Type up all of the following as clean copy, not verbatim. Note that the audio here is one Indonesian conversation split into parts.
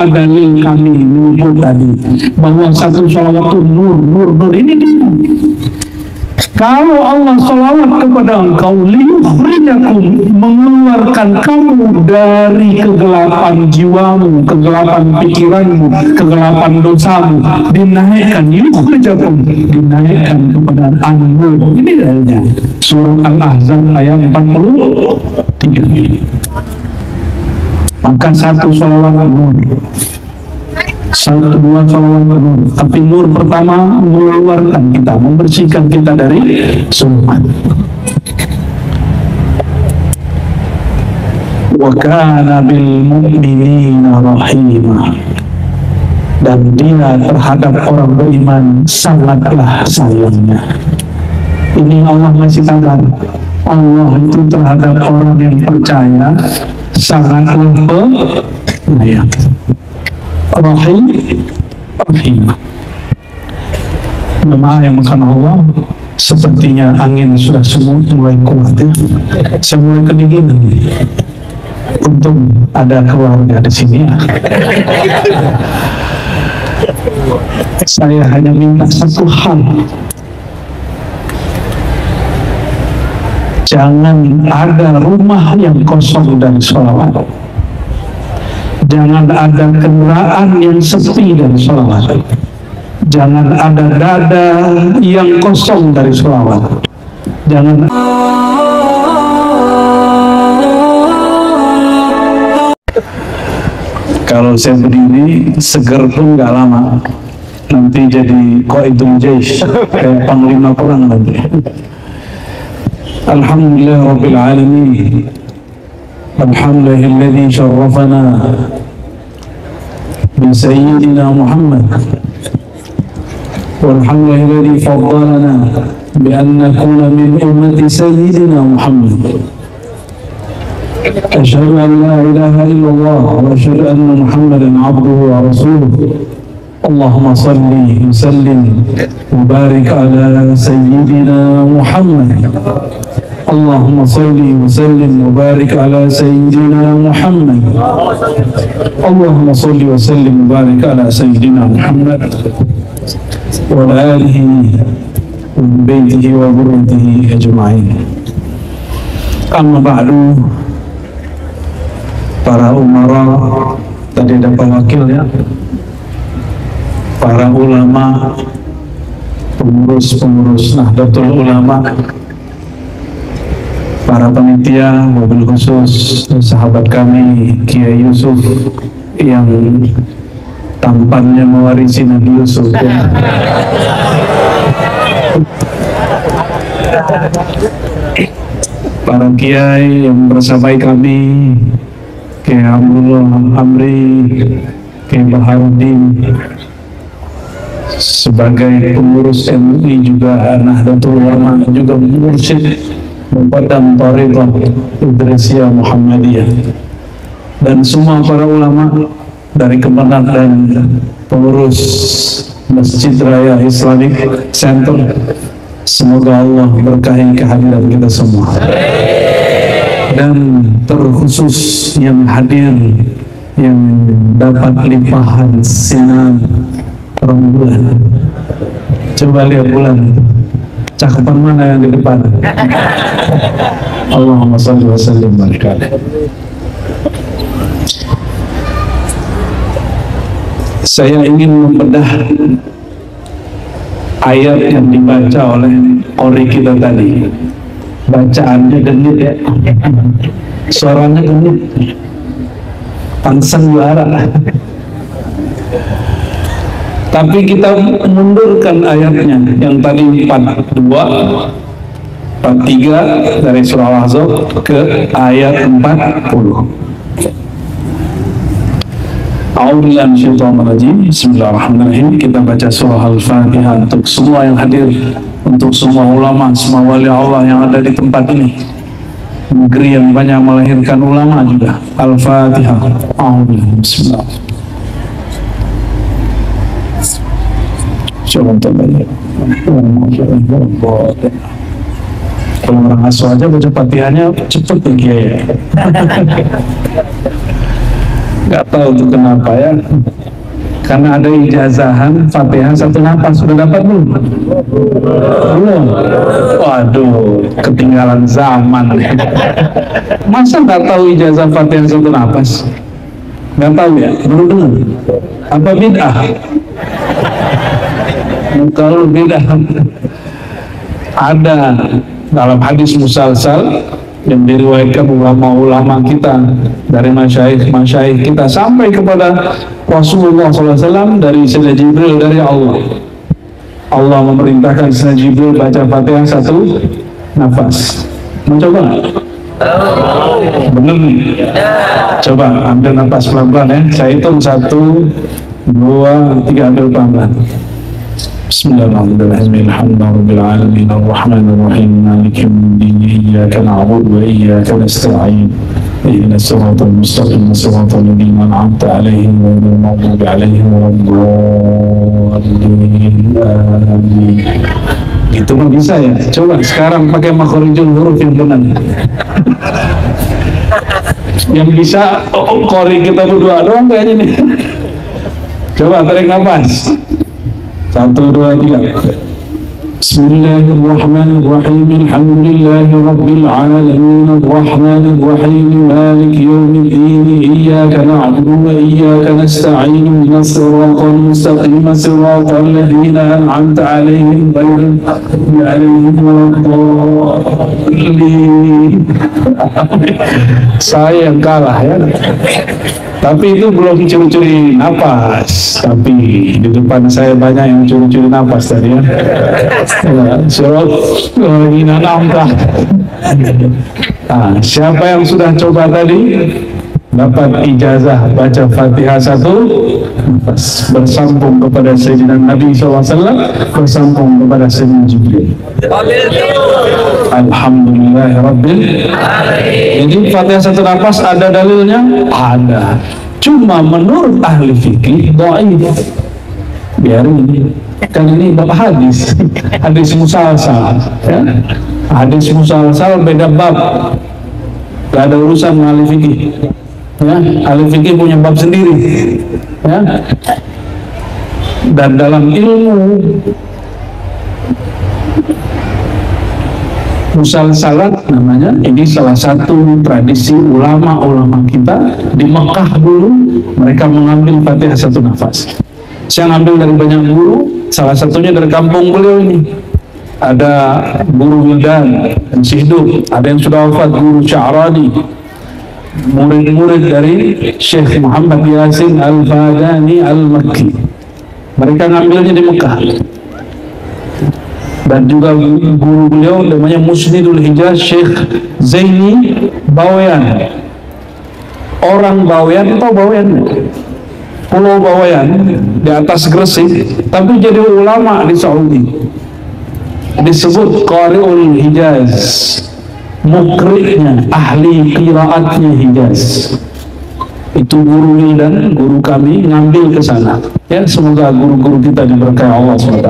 dalil kami menyebut tadi bahwa satu sholawat itu nur ini dia. Kalau Allah sholawat kepada engkau, liyukhrijakum, mengeluarkan kamu dari kegelapan jiwamu, kegelapan pikiranmu, kegelapan dosamu, dinaikkan, yukhrijakum, dinaikkan kepada an-nur. Ini dalilnya. Surah Al-Ahzab ayat 43. Maka satu sholawat nur, satu dua sholawat nur, tapi nur pertama mengeluarkan kita, membersihkan kita dari sumbat. Wa kana bil mu'minina rahimah, dan dia terhadap orang beriman sangatlah sayangnya. Ini Allah masih kabar, Allah itu terhadap orang yang percaya sangatlah penyayang. Rahim. Nama yang makan Allah sepertinya angin sudah semua mulai kuat ya. Saya mulai kedinginan. Untung ada keluarga di sini ya. Saya hanya minta satu hal. Jangan ada rumah yang kosong dari sholawat. Jangan ada kendaraan yang sepi dari sholawat. Jangan ada dada yang kosong dari sholawat. Jangan. Kalau saya berdiri seger pun nggak lama, nanti jadi qaidul jaish, kayak panglima perang nanti. Alhamdulillah Rabbil Alamin. Alhamdulillahilladzi syarrafana bi sayyidina Muhammad. Walhamdulillahilladzi faddalana bi an nakuna min ummati sayyidina Muhammad. Asyhadu an la ilaha illallah wa asyhadu anna Muhammadan abduhu wa rasuluh. Allahumma salli wa sallim wa barik ala sayyidina Muhammad. Allahumma salli wa sallim wa barik ala sayyidina Muhammad. Allahumma salli wa sallim wa barik ala sayyidina Muhammad wa ala alihi wa baitihi wa dhurriyyatihi ajma'in. Amma ba'du, para umara, tadi ada pewakilnya, para ulama, pengurus Nahdlatul Ulama, para panitia, mobil khusus sahabat kami Kiai Yusuf yang tampannya mewarisi Nabi Yusuf ya. Para kiai yang bersamai kami, Kiai Abdullah Amri, Kiai Baharudin, sebagai pengurus MUI juga Nahdlatul Ulama, juga mursyid Muqaddam Thariqah Idrisiyah Muhammadiyah, dan semua para ulama dari Kemenang dan pengurus Masjid Raya Islamic Center. Semoga Allah berkahi kehadiran kita semua, dan terkhusus yang hadir yang dapat limpahan sinar rembulan. Coba lihat bulan, cakupan mana yang di depan? Allahumma shalli wa sallim barik alaihi. Saya ingin membedah ayat yang dibaca oleh qori kita tadi. Bacaannya genit ya, suaranya genit, pantang juara. Tapi kita mundurkan ayatnya yang tadi 42, 43 dari surah Al-Ahzab ke ayat 40. A'udzubillahi minasyaitonir rajim. Bismillahirrahmanirrahim. Kita baca surah Al-Fatihah untuk semua yang hadir, untuk semua ulama, semua wali Allah yang ada di tempat ini. Negeri yang banyak melahirkan ulama juga. Al-Fatihah. A'udzubillahi. Bismillah. Kalau orang asuh aja baca Fatihahnya cepet ya. Nggak tahu tuh kenapa ya. Karena ada ijazahan Fatihah 1 nafas. Sudah dapat belum? Belum. Waduh, ketinggalan zaman. Masa nggak tahu ijazah Fatihah 1 nafas? Nggak tahu ya? Belum dengar? Apa bid'ah? Kalau bid'ah ada dalam hadis musalsal yang diriwayatkan ulama-ulama kita dari masyayikh kita sampai kepada Rasulullah SAW dari Sayyidina Jibril dari Allah. Allah memerintahkan Sayyidina Jibril baca Fatihah 1 nafas. Mau coba nggak? Bener nih? Coba ambil nafas pelan-pelan ya. Saya hitung 1, 2, 3, ambil pelan-pelan. Bismillahirrahmanirrahim. Alhamdulillahirabbil alamin arrahmanirrahim maliki yaumiddin iyyaka na'budu wa iyyaka nasta'in ihdinas siratal mustaqim siratal ladzina an'amta 'alaihim ghairil maghdubi 'alaihim waladdallin. Amin. Itu mah bisa ya. Coba sekarang pakai makhorijul huruf yang benar. Yang bisa qori kita berdua doang kayaknya nih. Coba tarik nafas. 1, 2, 3. Bismillahirrahmanirrahim. Alhamdulillahi rabbil alamin arrahmanir rahim maliki yaumiddin iyyaka na'budu wa iyyaka nasta'in ihdinas siratal mustaqim siratal ladzina an'amta 'alaihim ghairil maghdubi 'alaihim waladdallin. Saya yang kalah ya. Tapi itu belum curi-curi napas. Tapi di depan saya banyak yang curi-curi napas tadi ya. Surat nampak. Siapa yang sudah coba tadi dapat ijazah baca Fatihah 1 nafas, bersambung kepada Sayyidina Nabi SAW, bersambung kepada Sayyidina Jibril. Alhamdulillahirabbil alamin. Jadi Fatihah 1 nafas ada dalilnya? Ada. Cuma menurut ahli fikih dhaif. Biarin. Kan ini bab hadis. Hadis musalsal ya. Hadis musalsal beda bab. Gak ada urusan dengan ahli fikih. Ya, ahli fikih punya bab sendiri. Ya. Dan dalam ilmu musalsalat namanya, ini salah satu tradisi ulama-ulama kita di Mekah dulu. Mereka mengambil Fatihah 1 nafas. Saya ngambil dari banyak guru, salah satunya dari kampung beliau ini. Ada guru Wildan dan Sihduk, ada yang sudah wafat, guru Sya'rani, murid-murid dari Syekh Muhammad Yasin Al-Fadani Al-Makki. Mereka ngambilnya di Mekah. Dan juga guru beliau namanya Musnidul Hijaz Syekh Zaini Bawayan. Orang Bawayan atau Bawayan? Pulau Bawayan di atas Gresik, tapi jadi ulama di Saudi. Disebut Qari'ul Hijaz, mukri'nya, ahli qiraatnya Hijaz. Itu guru Wildan, guru kami, ngambil ke sana. Ya, semoga guru-guru kita diberkahi Allah SWT.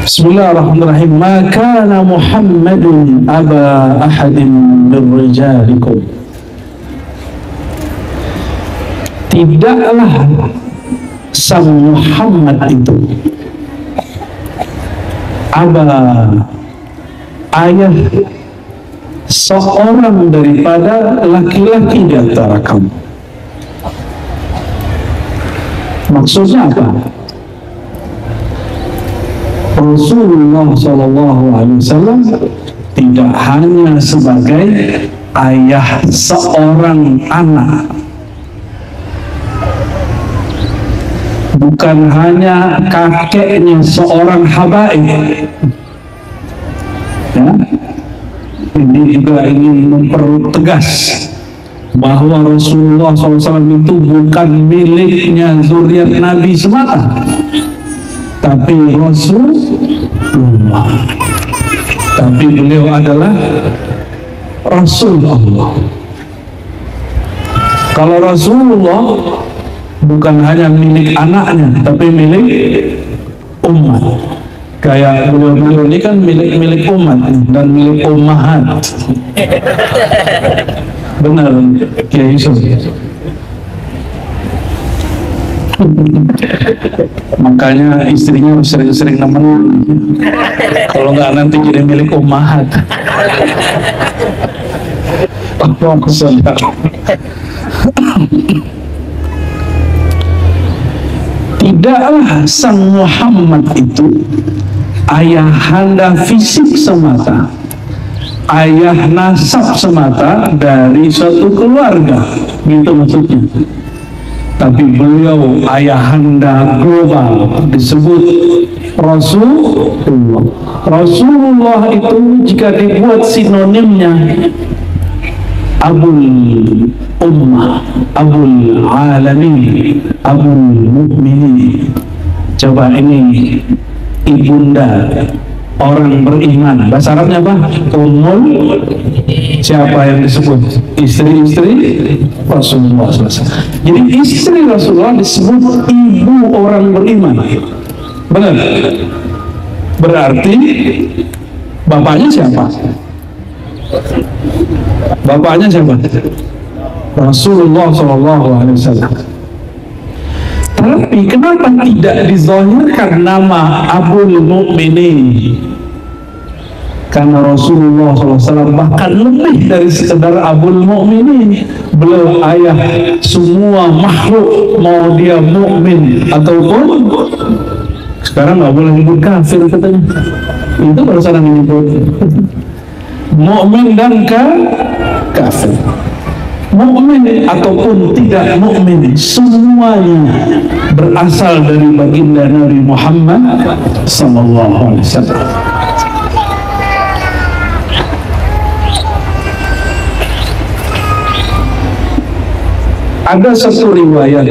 Bismillahirrahmanirrahim. Ma kana Muhammadun aba ahadin min rijalikum. Tidaklah sang Muhammad itu aba, ayah seorang daripada laki-laki di antara kamu. Maksudnya apa? Rasulullah SAW tidak hanya sebagai ayah seorang anak, bukan hanya kakeknya seorang habaib. Ya, ini juga ingin mempertegas bahwa Rasulullah SAW itu bukan miliknya zuriat Nabi semata, tapi Rasulullah. Tapi beliau adalah Rasulullah. Kalau Rasulullah bukan hanya milik anaknya, tapi milik umat. Kayak beliau ini kan milik umat dan milik ummahat. Benar, Kiai Yusuf. Makanya istrinya sering-sering nemenin. Kalau nggak nanti jadi milik ummahat. Tidaklah sang Muhammad itu ayahanda fisik semata, ayah nasab semata dari suatu keluarga, gitu maksudnya. Tapi beliau ayahanda global, disebut Rasulullah. Rasulullah itu jika dibuat sinonimnya Abul Ummah, Abul Alamin, Abul Mu'minin. Coba ini ibunda orang beriman. Bahasa Arabnya apa? Ummul. Siapa yang disebut? Istri-istri Rasulullah SAW. Jadi istri Rasulullah disebut ibu orang beriman. Benar? Berarti bapaknya siapa? Bapaknya siapa? Rasulullah SAW. Tapi kenapa tidak dizahirkan nama Abul Mu'minin? Karena Rasulullah SAW bahkan lebih dari sekedar Abul Mu'minin. Beliau ayah semua makhluk, mau dia mukmin ataupun sekarang nggak boleh nyebut kafir katanya. Itu baru sana menyebut mukmin dan kafir. Mukmin ataupun tidak mukmin, semuanya berasal dari baginda Nabi Muhammad sallallahu alaihi wasallam. Ada satu riwayat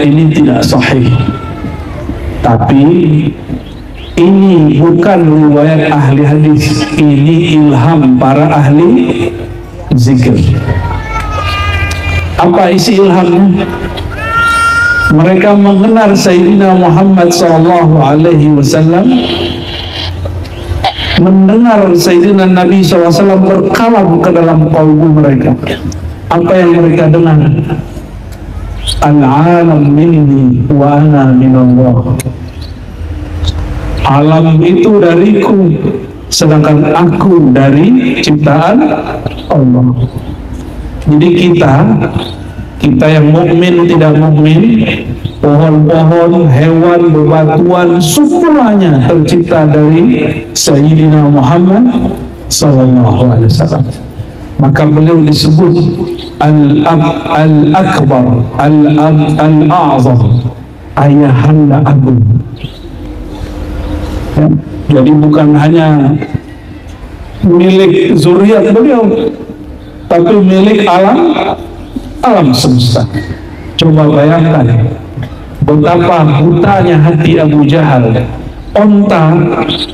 ini tidak sahih, tapi ini bukan riwayat ahli hadis, ini ilham para ahli zikir. Apa isi ilhamnya? Mereka mengenal Sayyidina Muhammad sallallahu alaihi wasallam, mendengar Sayyidina Nabi SAW berkalam ke dalam kalbu mereka. Apa yang mereka dengar? Al-alam minni wa ana minallah. Alam itu dariku, sedangkan aku dari ciptaan Allah. Jadi kita yang mukmin tidak mukmin, pohon-pohon, hewan, bebatuan, semuanya tercipta dari Sayyidina Muhammad sallallahu alaihi wasallam. Maka beliau disebut Al-Akbar, Al-A'zam, ayahanda agung. Ya, jadi bukan hanya milik zuriat beliau, tapi milik alam semesta. Coba bayangkan betapa butanya hati Abu Jahal. Onta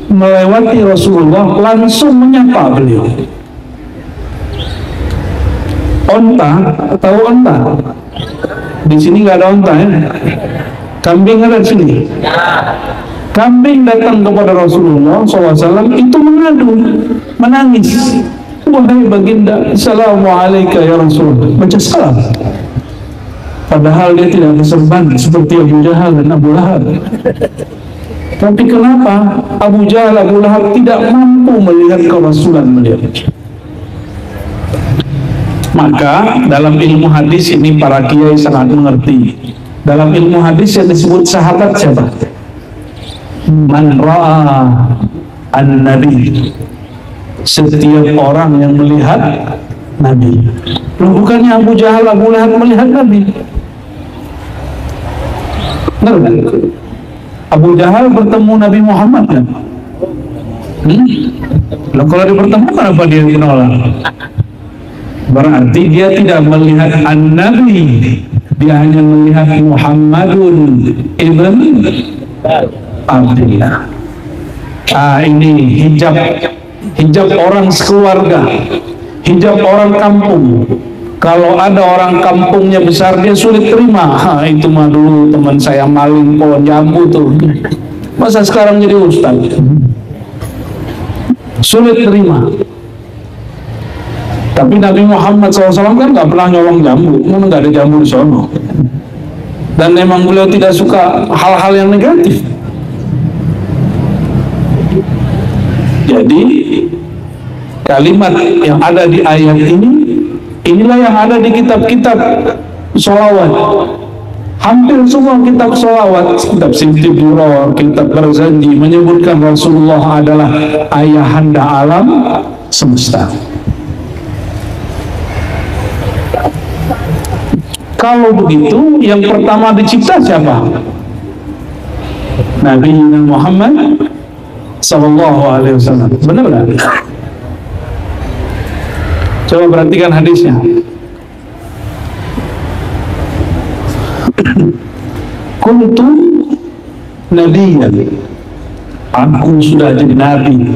melewati Rasulullah langsung menyapa beliau. Onta, tahu onta? Di sini nggak ada onta ya. Kambing ada di sini. Kambing datang kepada Rasulullah SAW, itu mengadu, menangis. Wahai baginda, Assalamualaikum ya Rasul. Baca salam. Padahal dia tidak berserban seperti Abu Jahal dan Abu Lahab. Tapi kenapa Abu Jahal, Abu Lahab tidak mampu melihat kerasulan beliau? Maka dalam ilmu hadis ini para kiai sangat mengerti. Dalam ilmu hadis yang disebut sahabat siapa? Man ra'a an-nabi, setiap orang yang melihat Nabi. Loh, bukannya Abu Jahal, Abu Lahab melihat Nabi? Benar kan? Abu Jahal bertemu Nabi Muhammad kan? Loh, kalau dia bertemu kenapa dia menolak? Berarti dia tidak melihat an-nabi, dia hanya melihat Muhammadun ibn Abdillah. Ini hijab orang sekeluarga, hijab orang kampung. Kalau ada orang kampungnya besar, dia sulit terima. Itu mah dulu teman saya maling pohon jambu tuh. Masa sekarang jadi ustaz? Sulit terima. Tapi Nabi Muhammad SAW kan nggak pernah nyolong jambu, memang nggak ada jambu di sono. Dan memang beliau tidak suka hal-hal yang negatif. Jadi kalimat yang ada di ayat ini, inilah yang ada di kitab-kitab sholawat. Hampir semua kitab sholawat, kitab Sintiburo, kitab Barzanji menyebutkan Rasulullah adalah ayahanda alam semesta. Kalau begitu, yang pertama dicipta siapa? Nabi Muhammad Sallallahu Alaihi Wasallam. Benar nggak? Coba perhatikan hadisnya. Kuntu nabiyyan, aku sudah jadi nabi.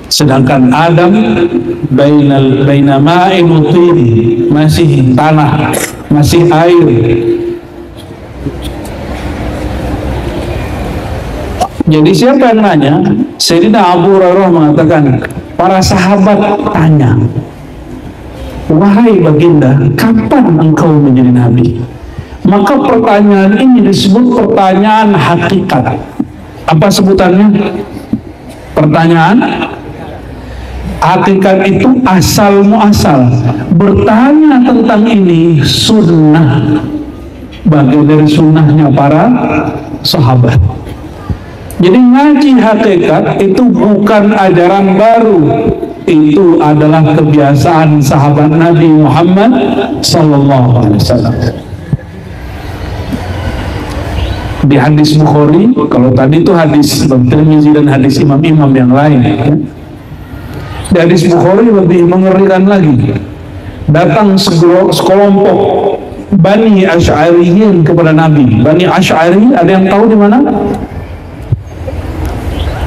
Sedangkan Adam baina ma'in wa tin, masih tanah, masih air. Jadi siapa yang nanya? Sayyidina Abu Hurairah mengatakan, para sahabat tanya, wahai baginda, kapan engkau menjadi nabi? Maka pertanyaan ini disebut pertanyaan hakikat. Apa sebutannya? Pertanyaan hakikat itu asal muasal. Bertanya tentang ini sunnah, bagian dari sunnahnya para sahabat. Jadi ngaji hakikat itu bukan ajaran baru, itu adalah kebiasaan sahabat Nabi Muhammad Sallallahu Alaihi Wasallam. Di hadis Bukhari, kalau tadi itu hadis Tirmizi dan hadis imam-imam yang lain, ya. Di hadis Bukhari lebih mengerikan lagi. Datang sekelompok Bani Asy'ariyin kepada Nabi. Bani Asy'ari, ada yang tahu di mana?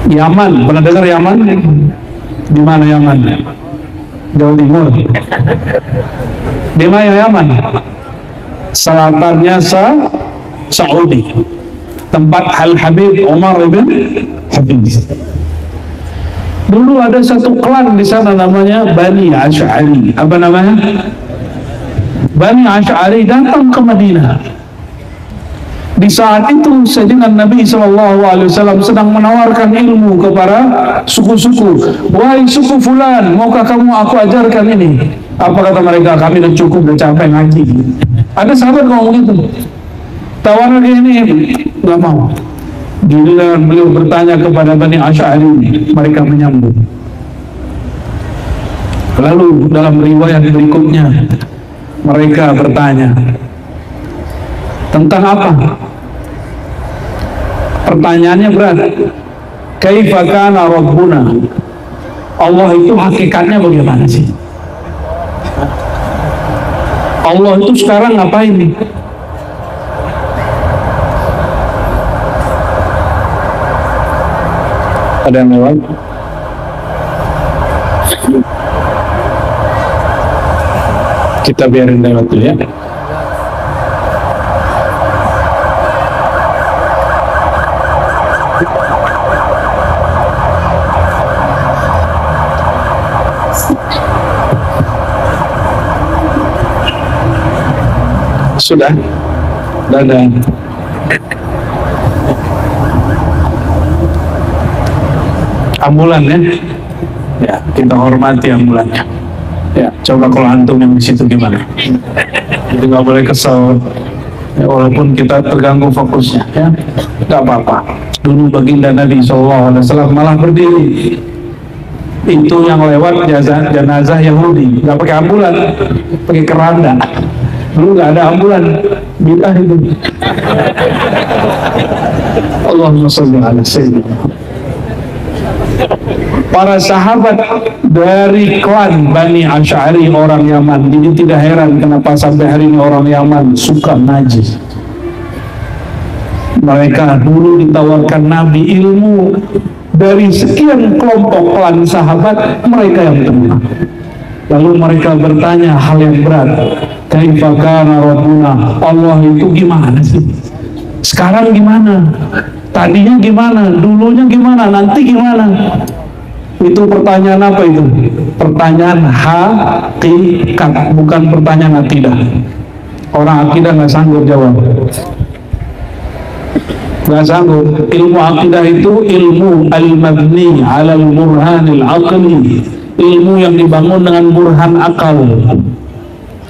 Yaman. Pernah dengar Yaman? Di mana Yaman? Jawa Timur. Di mana Yaman? Selatannya Saudi. Tempat Al-Habib Umar ibn Habib. Dulu ada satu klan di sana namanya Bani Asy'ari. Apa namanya? Bani Asy'ari datang ke Madinah. Di saat itu Sayyidina Nabi SAW sedang menawarkan ilmu kepada suku-suku. Wahai suku fulan, maukah kamu aku ajarkan ini? Apa kata mereka? Kami udah cukup, udah capek ngaji. Ada sahabat ngomong gitu. Tawaran ini nggak mau. Giliran beliau bertanya kepada Bani Asy'ari, mereka menyambut. Lalu dalam riwayat berikutnya mereka bertanya tentang apa? Pertanyaannya berat. Kaifa kana Rabbuna? Allah itu hakikatnya bagaimana sih? Allah itu sekarang ngapain nih? Ada yang lewat? Kita biarin lewat dulu ya. Sudah? Dadah. Ambulan ya, ya kita hormati ambulannya. Ya, coba kalau antum yang di situ gimana? Itu nggak boleh kesel, ya, walaupun kita terganggu fokusnya, ya, nggak apa-apa. Dulu baginda Nabi SAW malah berdiri. Itu yang lewat jenazah Yahudi, nggak pakai ambulan, pakai keranda. Dulu nggak ada ambulan, bid'ah itu. Allahumma sholli ala sayyidina. Para sahabat dari klan Bani Asy'ari orang Yaman. Jadi tidak heran kenapa sampai hari ini orang Yaman suka ngaji. Mereka dulu ditawarkan Nabi ilmu dari sekian kelompok klan sahabat, mereka yang terima. Lalu mereka bertanya hal yang berat. Kaifa kana Rabbuna? Allah itu gimana sih? Sekarang gimana? Tadinya gimana, dulunya gimana, nanti gimana? Itu pertanyaan apa itu? Pertanyaan hakikat, bukan pertanyaan akidah. Orang akidah nggak sanggup jawab. Nggak sanggup. Ilmu akidah itu ilmu al-mabni alal burhanil aqli, ilmu yang dibangun dengan burhan akal.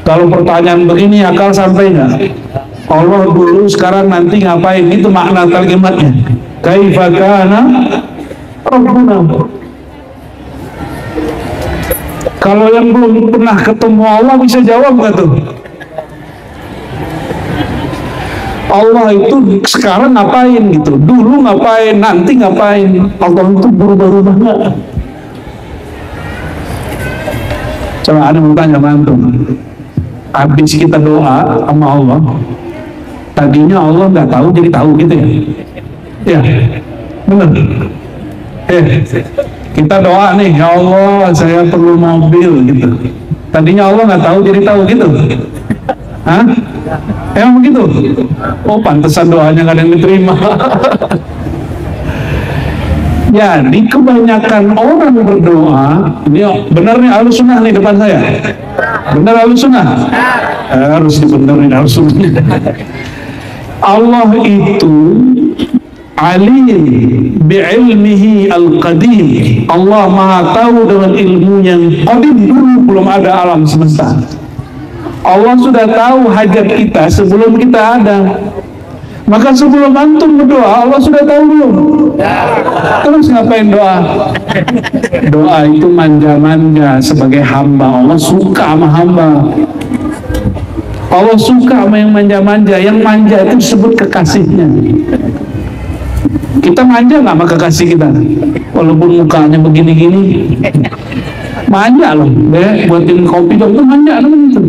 Kalau pertanyaan begini akal sampai nggak? Allah dulu, sekarang, nanti ngapain? Itu makna kalimatnya. Kaifa kana Rabbuna. Kalau yang belum pernah ketemu Allah bisa jawab nggak tuh? Allah itu sekarang ngapain gitu, dulu ngapain, nanti ngapain? Allah itu berubah-ubah nggak? Coba ada mau tanya mantu. Habis kita doa sama Allah, tadinya Allah nggak tahu jadi tahu gitu ya? Ya, benar. Kita doa nih, ya Allah saya perlu mobil gitu. Tadinya Allah nggak tahu jadi tahu gitu. Hah? Emang begitu? Oh pantesan doanya nggak ada yang diterima. Jadi kebanyakan orang berdoa, ini benar nih Ahlus Sunnah nih depan saya. Benar Ahlus Sunnah? Harus dibenerin Ahlus Sunnah. Allah itu alim bi'ilmihi al-qadim. Allah maha tahu dengan ilmunya yang qadim, dulu belum ada alam semesta. Allah sudah tahu hajat kita sebelum kita ada. Maka sebelum antum berdoa, Allah sudah tahu belum? Terus ngapain doa? Doa itu manja-manja sebagai hamba. Allah suka sama hamba. Allah suka sama yang manja-manja. Yang manja itu disebut kekasihnya. Kita manja nggak sama kekasih kita? Walaupun mukanya begini-gini, manja loh. Buatin kopi dong, itu manja namanya itu.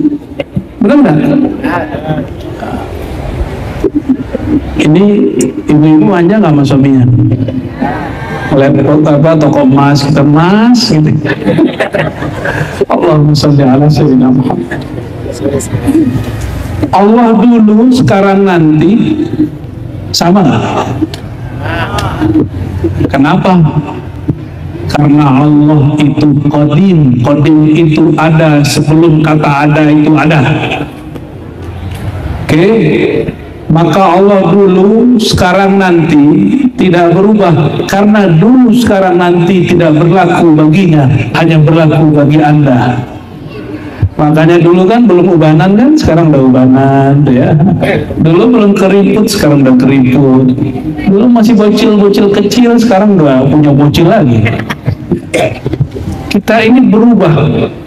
Benar-benar. Ini ibu-ibu manja nggak sama suaminya? Lepot apa, toko emas, kita emas gitu. Allahumma sholli ala sayyidina Muhammad. Allah dulu, sekarang, nanti sama nggak? Kenapa? Karena Allah itu qadim. Qadim itu ada sebelum kata ada itu ada. Oke? Maka Allah dulu, sekarang, nanti tidak berubah. Karena dulu, sekarang, nanti tidak berlaku baginya, hanya berlaku bagi Anda. Makanya dulu kan belum ubanan kan, sekarang udah ubanan ya. Dulu belum keriput, sekarang udah keriput. Dulu masih bocil-bocil kecil, sekarang udah punya bocil lagi. Kita ini berubah.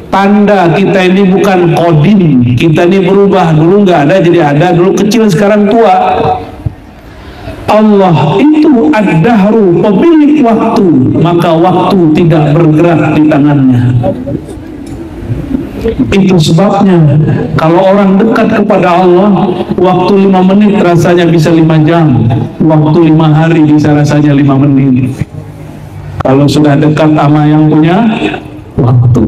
Tanda kita ini bukan qadim, kita ini berubah. Dulu nggak ada jadi ada, dulu kecil sekarang tua. Allah itu ad-dahru, pemilik waktu, maka waktu tidak bergerak di tangannya. Itu sebabnya kalau orang dekat kepada Allah, waktu 5 menit rasanya bisa 5 jam, waktu 5 hari bisa rasanya 5 menit. Kalau sudah dekat sama yang punya waktu,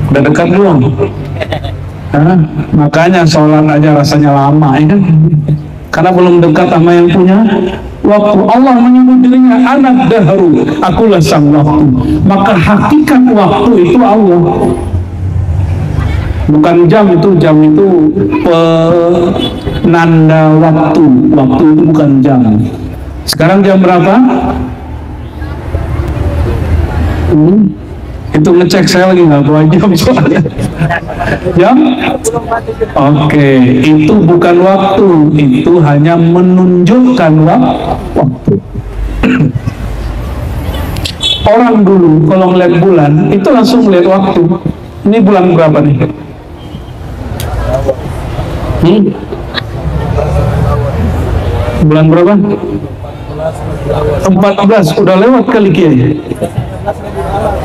udah dekat belum? Makanya sholat aja rasanya lama ya kan? Karena belum dekat sama yang punya waktu. Allah menyebut dirinya anak dahru, akulah sang waktu. Maka hakikat waktu itu Allah, bukan jam. Itu jam itu penanda waktu. Waktu itu bukan jam. Sekarang jam berapa? Itu ngecek saya lagi nggak bawa jam soalnya. Jam? Oke, itu bukan waktu, itu hanya menunjukkan waktu. Orang dulu kalau ngeliat bulan itu langsung ngeliat waktu. Ini bulan berapa nih? Bulan berapa? 14, udah lewat kali kiai.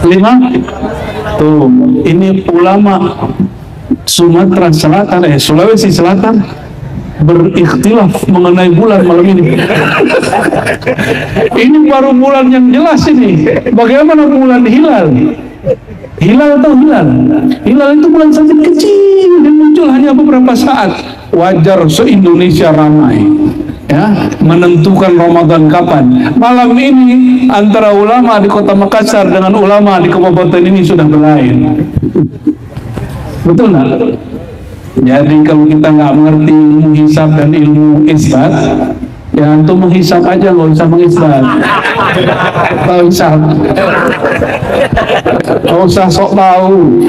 5. Tuh, ini ulama Sumatera Selatan, Sulawesi Selatan berikhtilaf mengenai bulan malam ini. Ini baru bulan yang jelas ini. Bagaimana bulan hilal? Hilal atau hilal? Hilal itu bulan sabit kecil dan muncul hanya beberapa saat. Wajar se-Indonesia ramai, ya, menentukan Ramadan kapan. Malam ini antara ulama di Kota Makassar dengan ulama di kabupaten ini sudah berlain. Betul nggak? Jadi kalau kita nggak mengerti ilmu hisab dan ilmu isbat, ya antum menghisap aja, nggak usah mengisbat. Tahu hisab, nggak usah sok tahu,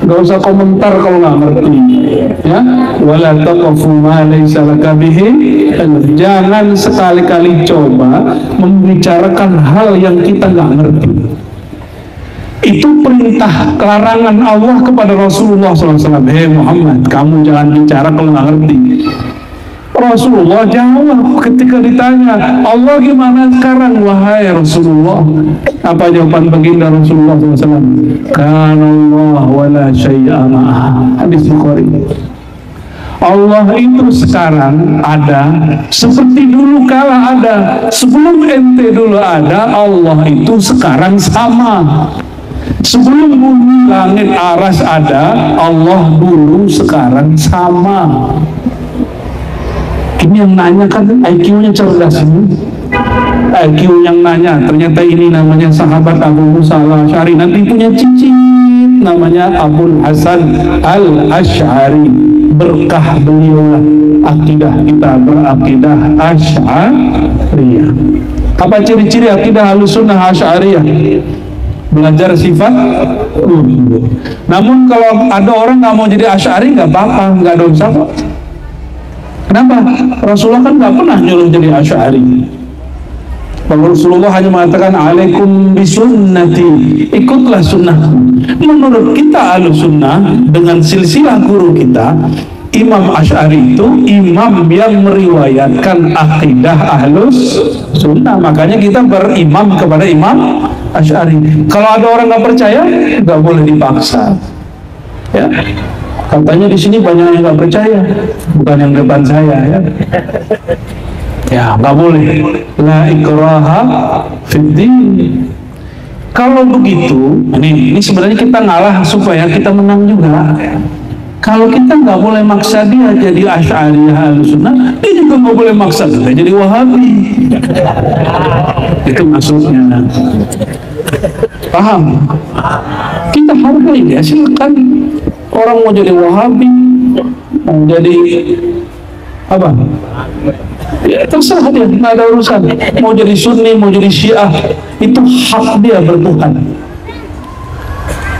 nggak usah komentar kalau nggak ngerti. Ya, wala taqfu ma laysa laka bihi. Jangan sekali-kali coba membicarakan hal yang kita nggak ngerti. Itu perintah larangan Allah kepada Rasulullah SAW. Hei Muhammad, kamu jangan bicara kalau nggak ngerti. Rasulullah jawab ketika ditanya, Allah gimana sekarang wahai Rasulullah? Apa jawaban baginda Rasulullah SAW? Kana Allah wala syai'a ma'ah. Hadis Bukhari. Allah itu sekarang ada seperti dulu kala ada. Sebelum ente dulu ada, Allah itu sekarang sama. Sebelum bumi langit aras ada, Allah dulu sekarang sama. Ini yang nanya kan IQ-nya cerdas ini. IQ yang nanya ternyata ini namanya sahabat Abu Musa al-Asy'ari, nanti punya cicit namanya Abul Hasan al-Asy'ari. Berkah beliau akidah kita berakidah Asy'ariyah. Apa ciri-ciri akidah Ahlussunnah Asy'ariyah? Belajar sifat. Namun kalau ada orang nggak mau jadi Asy'ari nggak apa-apa, nggak dosa kok. Kenapa? Rasulullah kan nggak pernah nyuruh jadi Asy'ari. Rasulullah hanya mengatakan alaikum bisunnati, ikutlah sunnahku. Menurut kita Ahlussunnah dengan silsilah guru kita, Imam Asy'ari itu imam yang meriwayatkan akidah Ahlus Sunnah. Makanya kita berimam kepada Imam Asy'ari. Kalau ada orang nggak percaya, nggak boleh dipaksa. Ya, katanya di sini banyak yang nggak percaya, bukan yang depan saya, ya. Ya, nggak boleh. La ikraha fiddin. Kalau begitu, ini sebenarnya kita ngalah supaya kita menang juga. Kalau kita nggak boleh maksa dia jadi Asy'ariyah Ahlussunnah, dia juga nggak boleh maksa kita jadi Wahabi. Itu maksudnya. Paham? Kita hargai dia, silakan. Orang mau jadi Wahabi, mau jadi apa? Ya terserah dia, nggak ada urusan. Mau jadi Sunni, mau jadi Syiah, itu hak dia bertuhan.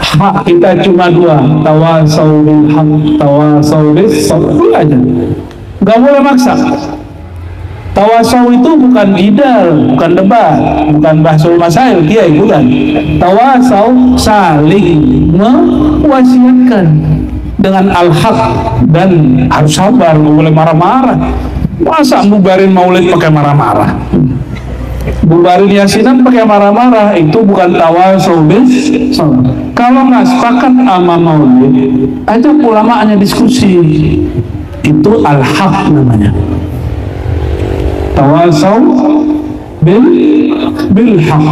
Hak kita cuma dua, tawasau bil haq, tawasau bis sabr aja. Nggak boleh maksa. Tawasau itu bukan jidal, bukan debat, bukan bahsul masail, dia bukan. Tawasau saling mewasiatkan dengan al-haq dan harus sabar, nggak boleh marah-marah. Masa bubarin maulid pakai marah-marah? Bubarin yasinan pakai marah-marah, itu bukan tawasau bis sabr. Kalau nggak sepakat sama maulid, ajak ulamanya diskusi. Itu al-haq namanya. Tawasau bil haq.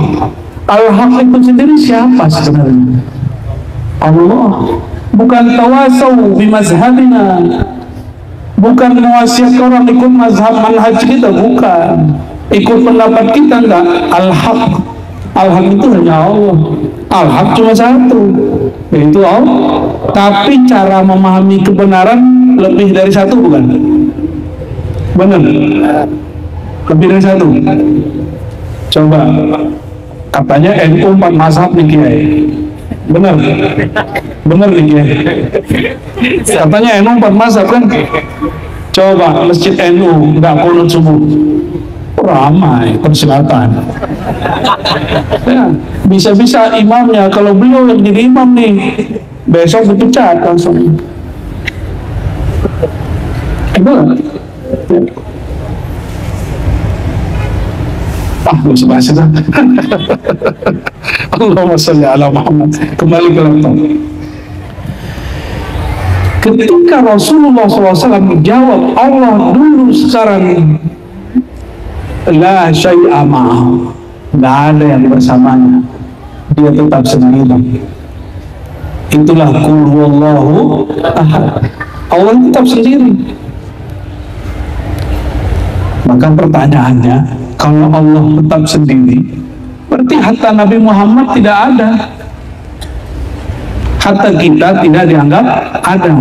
Al-haq itu sendiri siapa sebenarnya? Allah. Bukan tawasau bimazhabina, bukan mewasiat orang ikut mazhab manhaj kita, bukan ikut pendapat kita, enggak. Al-haq, al-haq itu hanya Allah. Al-haq cuma satu, yaitu Allah. Tapi cara memahami kebenaran lebih dari satu, bukan? Benar? Lebih dari satu. Coba, katanya NU 4 mazhab nih Kiai. Benar? Benar nih Kiai. Katanya NU 4 mazhab kan? Coba masjid NU nggak qunut subuh, ramai, persilatan. Ya, bisa-bisa imamnya, kalau beliau yang jadi imam nih, besok dipecat langsung. Benar? Gak usah bahas itu. Allahumma sholli ala Muhammad. Kembali ke laptop. Ketika Rasulullah SAW menjawab Allah dulu sekarang, la syai'a ma'ahu, nggak ada yang bersamanya, dia tetap sendiri. Itulah qul huwallahu ahad. Allah tetap sendiri. Maka pertanyaannya, kalau Allah tetap sendiri, berarti hatta Nabi Muhammad tidak ada, hatta kita tidak dianggap ada.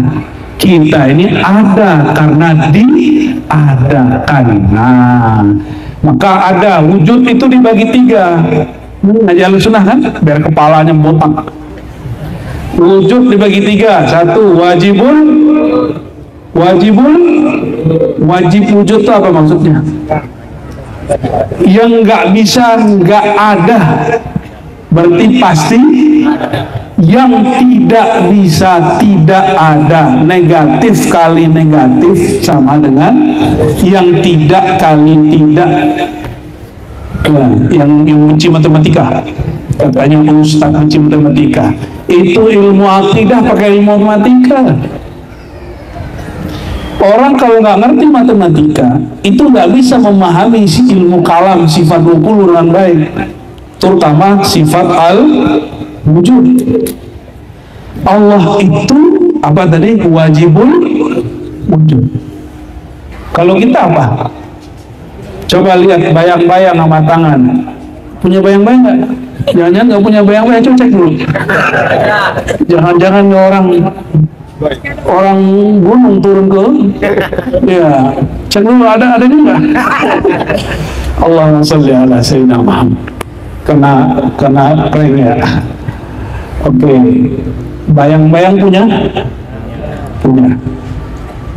Kita ini ada karena diadakan. Nah, maka ada, wujud itu dibagi tiga. Ngaji Ahlussunnah kan, biar kepalanya botak. Wujud dibagi tiga. Satu, wajib wujud itu apa maksudnya? Yang nggak bisa nggak ada, berarti pasti. Yang tidak bisa tidak ada, negatif kali negatif sama dengan yang tidak kali tidak. Yang benci matematika, katanya Ustaz benci matematika, itu ilmu akidah pakai ilmu matematika. Orang kalau nggak ngerti matematika itu nggak bisa memahami ilmu kalam, sifat 20 dengan baik, terutama sifat al-wujud. Allah itu apa tadi? Wajibul wujud. Kalau kita apa? Coba lihat bayang-bayang sama tangan. Punya bayang-bayang nggak? Jangan-jangan nggak punya bayang-bayang, coba cek dulu. Jangan-jangan orang gunung turun ke, ya cek dulu ada juga. Allahumma sholli ala sayyidina Muhammad. Kena prank ya. Oke. Bayang-bayang punya?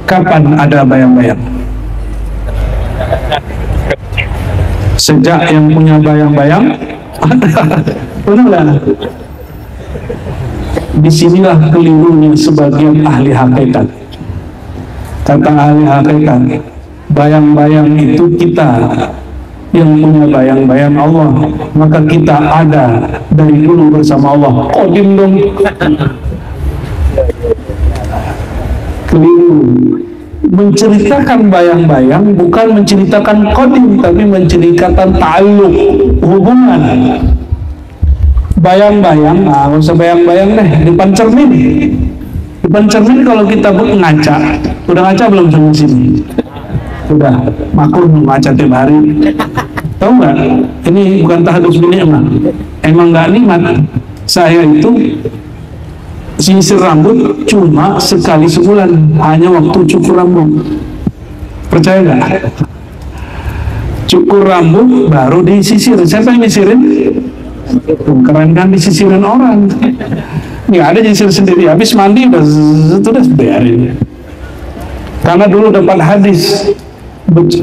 Kapan ada bayang-bayang? Sejak yang punya bayang-bayang benar. Disinilah kelirunya sebagian ahli hakikat. Kata ahli hakikat, bayang-bayang itu kita yang punya bayang-bayang Allah, maka kita ada dari dulu bersama Allah. Qadim dong. Keliru. Menceritakan bayang-bayang bukan menceritakan qadim, tapi menceritakan ta'alluq, hubungan. Bayang-bayang, nah nggak usah bayang-bayang deh, depan cermin. Depan cermin kalau kita ngaca, udah ngaca belum sampai sini? Udah, maklum ngaca tiap hari. Tahu nggak? Ini bukan tahadus binikmah, emang nggak nikmat. Saya itu sisir rambut cuma sekali sebulan, hanya waktu cukur rambut. Percaya nggak? Cukur rambut baru disisir. Siapa yang nyisirin? Keren kan, disisirin orang. Nggak ada nyisir sendiri. Habis mandi udah biarin. Karena dulu dapat hadis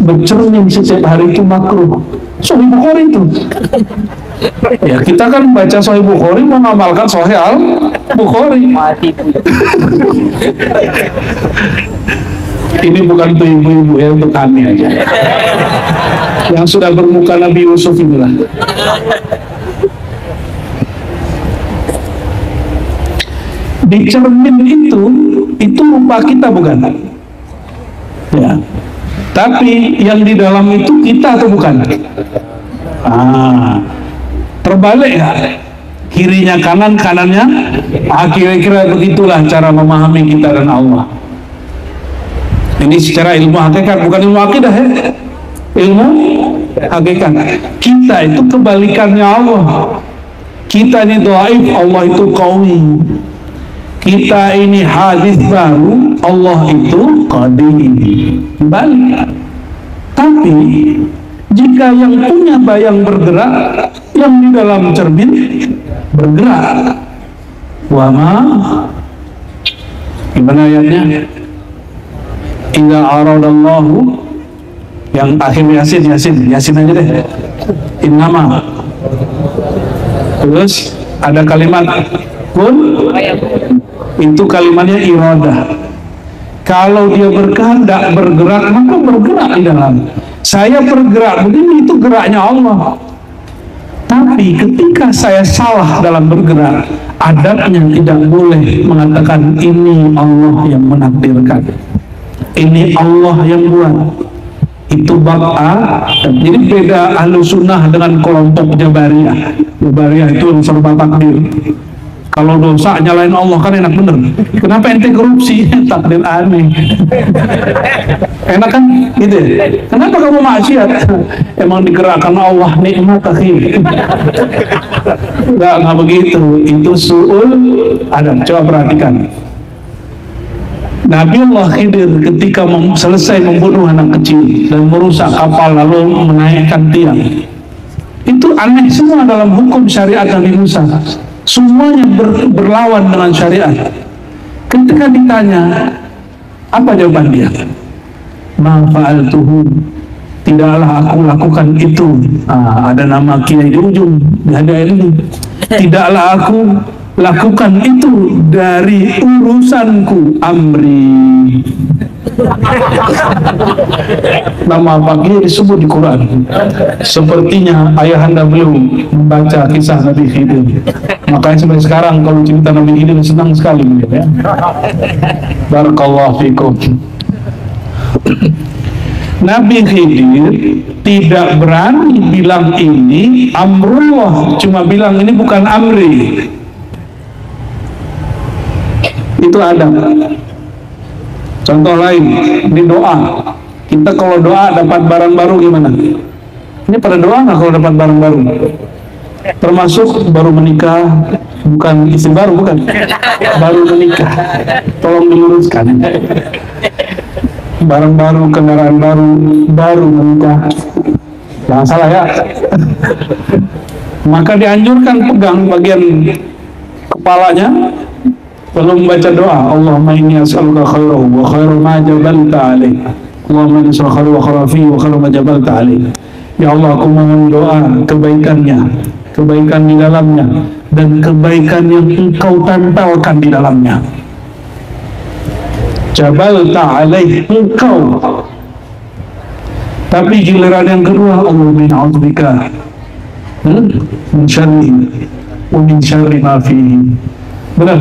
bercermin setiap hari itu makruh. Sahih Bukhari itu. Ya kita kan baca Sahih Bukhari mengamalkan Sahih Al-Bukhari. Ini bukan untuk ibu-ibu ya, untuk kami aja. Yang sudah bermuka Nabi Yusuf inilah. Di cermin itu rupa kita bukan? Ya. Tapi yang di dalam itu kita atau bukan? Terbalik ya? Kirinya kanan, kanannya kira-kira begitulah cara memahami kita dan Allah. Ini secara ilmu hakikat, bukan ilmu akidah ya. Ilmu hakikat. Kita itu kebalikannya Allah. Kita ini dhaif, Allah itu qawi. Kita ini hadis baru, Allah itu qadim. Balik. Tapi jika yang punya bayang bergerak, yang di dalam cermin bergerak. Wama, gimana ayatnya? Idza aradallahu, yang akhir Yasin aja deh. Innama. Terus ada kalimat kun, itu kalimatnya iradah. Kalau dia berkehendak bergerak, maka bergerak di dalam. Saya bergerak begini, itu geraknya Allah. Tapi ketika saya salah dalam bergerak, adabnya tidak boleh mengatakan ini Allah yang menakdirkan, ini Allah yang buat. Itu bab A. Jadi beda Ahlussunnah dengan kelompok Jabariyah. Jabariyah itu yang serba takdir. Kalau dosa nyalain Allah kan enak bener. Kenapa ente korupsi? Takdir aneh. Enak kan gitu ya? Kenapa kamu maksiat? Emang digerakkan Allah, nikmat akhir. Enggak begitu. Itu su'ul adab. Coba perhatikan. Nabi Allah Khidir ketika selesai membunuh anak kecil dan merusak kapal lalu menaikkan tiang, itu aneh semua dalam hukum syariat Nabi Musa. Semuanya berlawan dengan syariat. Ketika ditanya, apa jawaban dia? Ma fa'altuhu, tidaklah aku lakukan itu. Ada nama kiai di ujung, ada ini. Tidaklah aku lakukan itu dari urusanku, amri. Nama pagi disebut di Quran. Sepertinya ayahanda belum membaca kisah Nabi Khidir. Makanya sampai sekarang kalau cerita Nabi Khidir senang sekali ya. Barakallahu fikum. Nabi Khidir tidak berani bilang ini amrullah, cuma bilang ini bukan amri. Itu ada. Contoh lain di doa, kita kalau doa dapat barang baru gimana? Ini pada doa nggak kalau dapat barang baru? Termasuk baru menikah, bukan istri baru, bukan, baru menikah. Tolong diluruskan. Barang baru, kendaraan baru, baru menikah, jangan salah ya. Maka dianjurkan pegang bagian kepalanya. Belum baca doa, Allahumma inni as'aluka khairahu wa khairu ma jabalta alaih. Allahumma inni as'aluka khairu wa khairu fi wa khairu ma jabalta alaih. Ya Allah, aku mohon doa kebaikannya, kebaikan di dalamnya, dan kebaikan yang engkau tempelkan di dalamnya. Jabalta alaih, engkau. Tapi giliran yang kedua, Allahumma inni a'udzubika min syarri wa min syarri ma fihi. Benar?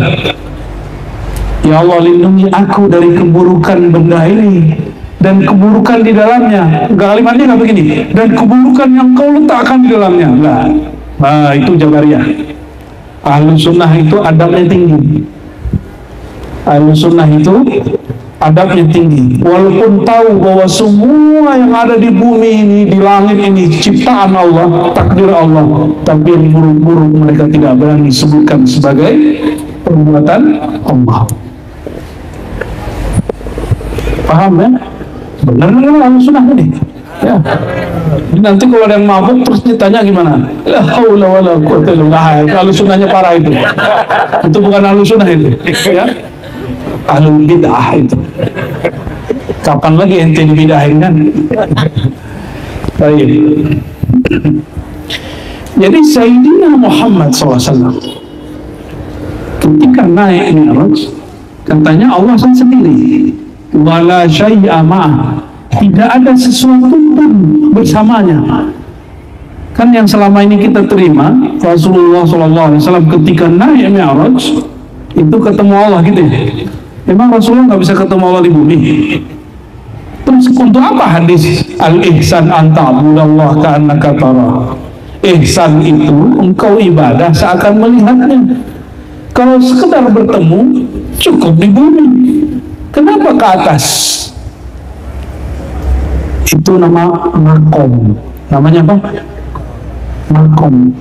Ya Allah, lindungi aku dari keburukan benda ini dan keburukan di dalamnya. Kalimatnya nggak begini, dan keburukan yang kau letakkan di dalamnya. Nah, itu Jabariyah. Ahlus sunnah itu adabnya tinggi. Ahlus sunnah itu adabnya tinggi. Walaupun tahu bahwa semua yang ada di bumi ini, di langit ini ciptaan Allah, takdir Allah, tapi yang buruk-buruk mereka tidak berani sebutkan sebagai perbuatan Allah. Paham ya? Benar-benar Ahlus sunnah ini. Ya. Nanti kalau ada yang mabuk terus ditanya gimana? La haula wala quwwata illa billah. Ahlus sunnahnya parah itu. Itu bukan Ahlus sunnah itu. Ya. Ahlul bid'ah itu. Kapan lagi ente dibidahin kan? Baik. Jadi Sayyidina Muhammad SAW ketika naik Mi'raj, katanya Allah sendiri, wala syai'a ma'ah, tidak ada sesuatu pun bersamanya. Kan yang selama ini kita terima, Rasulullah SAW ketika naik Mi'raj itu ketemu Allah gitu ya. Emang Rasulullah nggak bisa ketemu Allah di bumi? Terus untuk apa hadis al-ihsan anta'budallah ka'annaka tarah? Ihsan itu engkau ibadah seakan melihatnya. Kalau sekedar bertemu cukup di bumi. Kenapa ke atas? Itu nama makom. Namanya apa? Makom.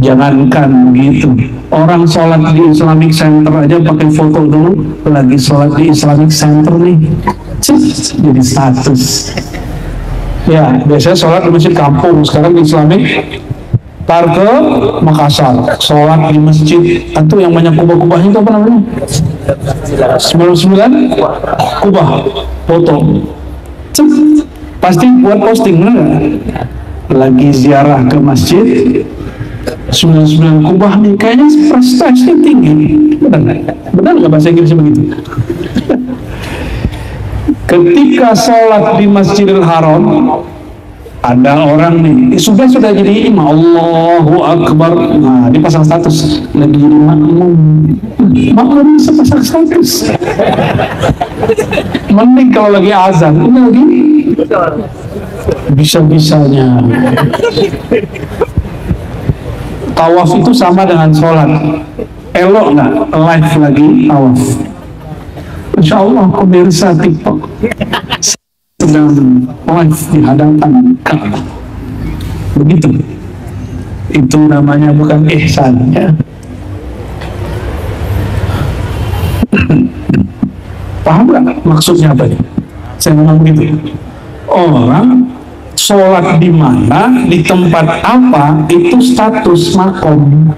Jangankan begitu, orang sholat di Islamic Center aja pakai foto dulu, lagi sholat di Islamic Center nih, jadi status. Ya, biasanya sholat di masjid kampung, sekarang di Islamic. Tar ke Makassar, sholat di masjid, itu yang banyak kubah-kubahnya itu apa namanya? 99 kubah, foto. Pasti buat posting, bener gak? Lagi ziarah ke masjid, 99 kubah nih, kayaknya prestasi tinggi. Benar nggak bahasa Inggrisnya begitu? Ketika sholat di Masjidil Haram, ada orang nih sudah jadi imam, Allahu Akbar, nah dipasang status lagi jadi makmum bisa pasang status. Mending kalau lagi azan, ini lagi bisa-bisanya. tawaf itu sama dengan sholat. Elok nggak live lagi tawaf? Masya Allah, pemirsa TikTok sedang live di hadapan Ka'bah. Begitu. Itu namanya bukan ihsan, ya. Paham nggak maksudnya apa nih? Saya ngomong begitu. Orang sholat di mana, di tempat apa, itu status makom.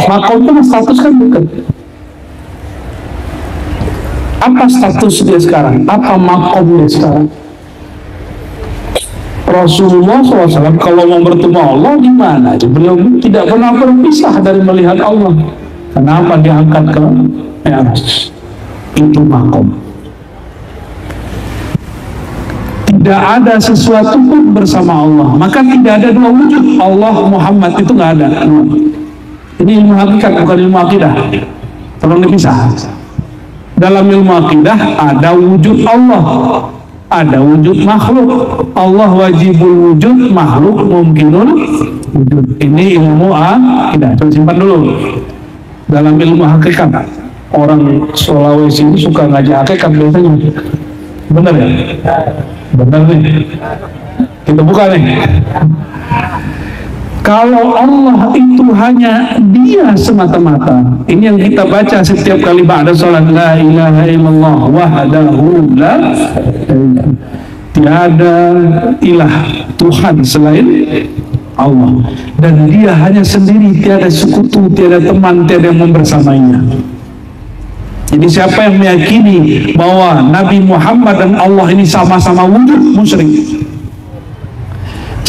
Makom itu status kan bukan? Apa status dia sekarang? Apa makom dia sekarang? Rasulullah SAW kalau mau bertemu Allah di mana? Beliau tidak pernah berpisah dari melihat Allah. Kenapa diangkat ke Mi'raj? Itu makom. Tidak ada sesuatu pun bersama Allah. Maka tidak ada dua wujud. Allah Muhammad itu nggak ada. Ini ilmu hakikat, bukan ilmu akidah. Tolong dipisah. Dalam ilmu akidah ada wujud Allah, ada wujud makhluk. Allah wajibul wujud, makhluk mungkinul wujud. Ini ilmu akidah. Coba simpan dulu. Dalam ilmu hakikat, orang Sulawesi ini suka ngaji hakikat biasanya. Benar ya? Benar nih. Kita buka nih. Kalau Allah itu hanya Dia semata-mata, ini yang kita baca setiap kali ba'da sholat, la ilaha illallah wahdahu la tiada ilah Tuhan selain Allah, dan Dia hanya sendiri, tiada sekutu, tiada teman, tiada yang membersamainya. Jadi siapa yang meyakini bahwa Nabi Muhammad dan Allah ini sama-sama wujud, musyrik.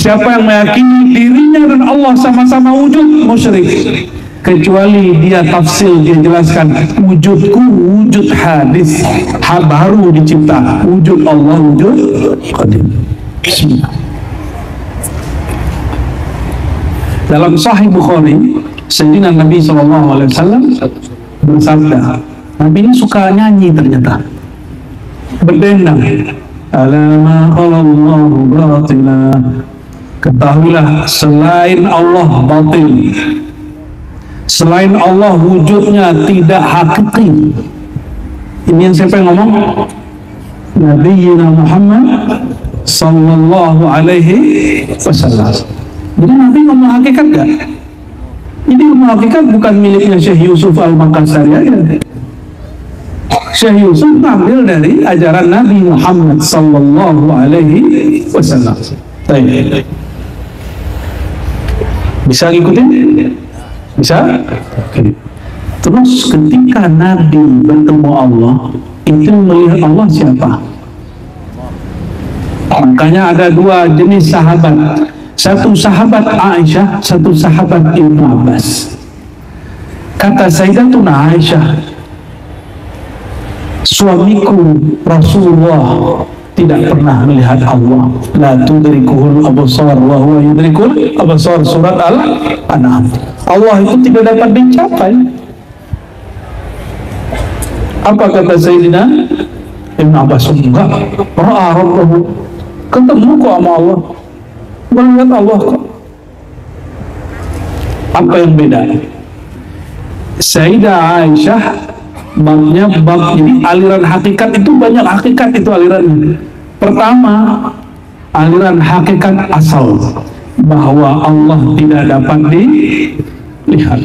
Siapa yang meyakini dirinya dan Allah sama-sama wujud, musyrik. Kecuali dia tafsir, dia jelaskan wujudku wujud hadis, baru dicipta. Wujud Allah wujud qadim. Bismillah. Dalam Sahih Bukhari, Sayyidina Nabi SAW bersabda, Nabi ini suka nyanyi ternyata, berdendang. Alama khalallahu batila. Ketahuilah selain Allah batil, selain Allah wujudnya tidak hakiki. Ini yang siapa yang ngomong? Nabi Muhammad sallallahu alaihi wasallam. Jadi Nabi ngomong hakikat gak? Ini ngomong hakikat bukan miliknya Syekh Yusuf Al-Makassari aja. Syekh Yusuf ambil dari ajaran Nabi Muhammad sallallahu alaihi wasallam. Baik. Bisa ngikutin? Bisa? Okay. Terus ketika Nabi bertemu Allah, itu melihat Allah siapa? Makanya ada dua jenis sahabat. Satu sahabat Aisyah, satu sahabat Ibnu Abbas. Kata Sayyidatuna Aisyah, suamiku Rasulullah tidak pernah melihat Allah. La tudrikuhul absar wa huwa yudrikul absar. Surat Al-An'am. Allah itu tidak dapat dicapai. Apa kata Sayyidina Ibn Abbas? Enggak. Ra'a Rabbahu. Ketemu kok sama Allah. Melihat Allah kok. Apa yang beda? Sayyidah Aisyah babnya bab, jadi aliran hakikat itu banyak hakikat itu alirannya. Pertama, aliran hakikat asal, bahwa Allah tidak dapat dilihat.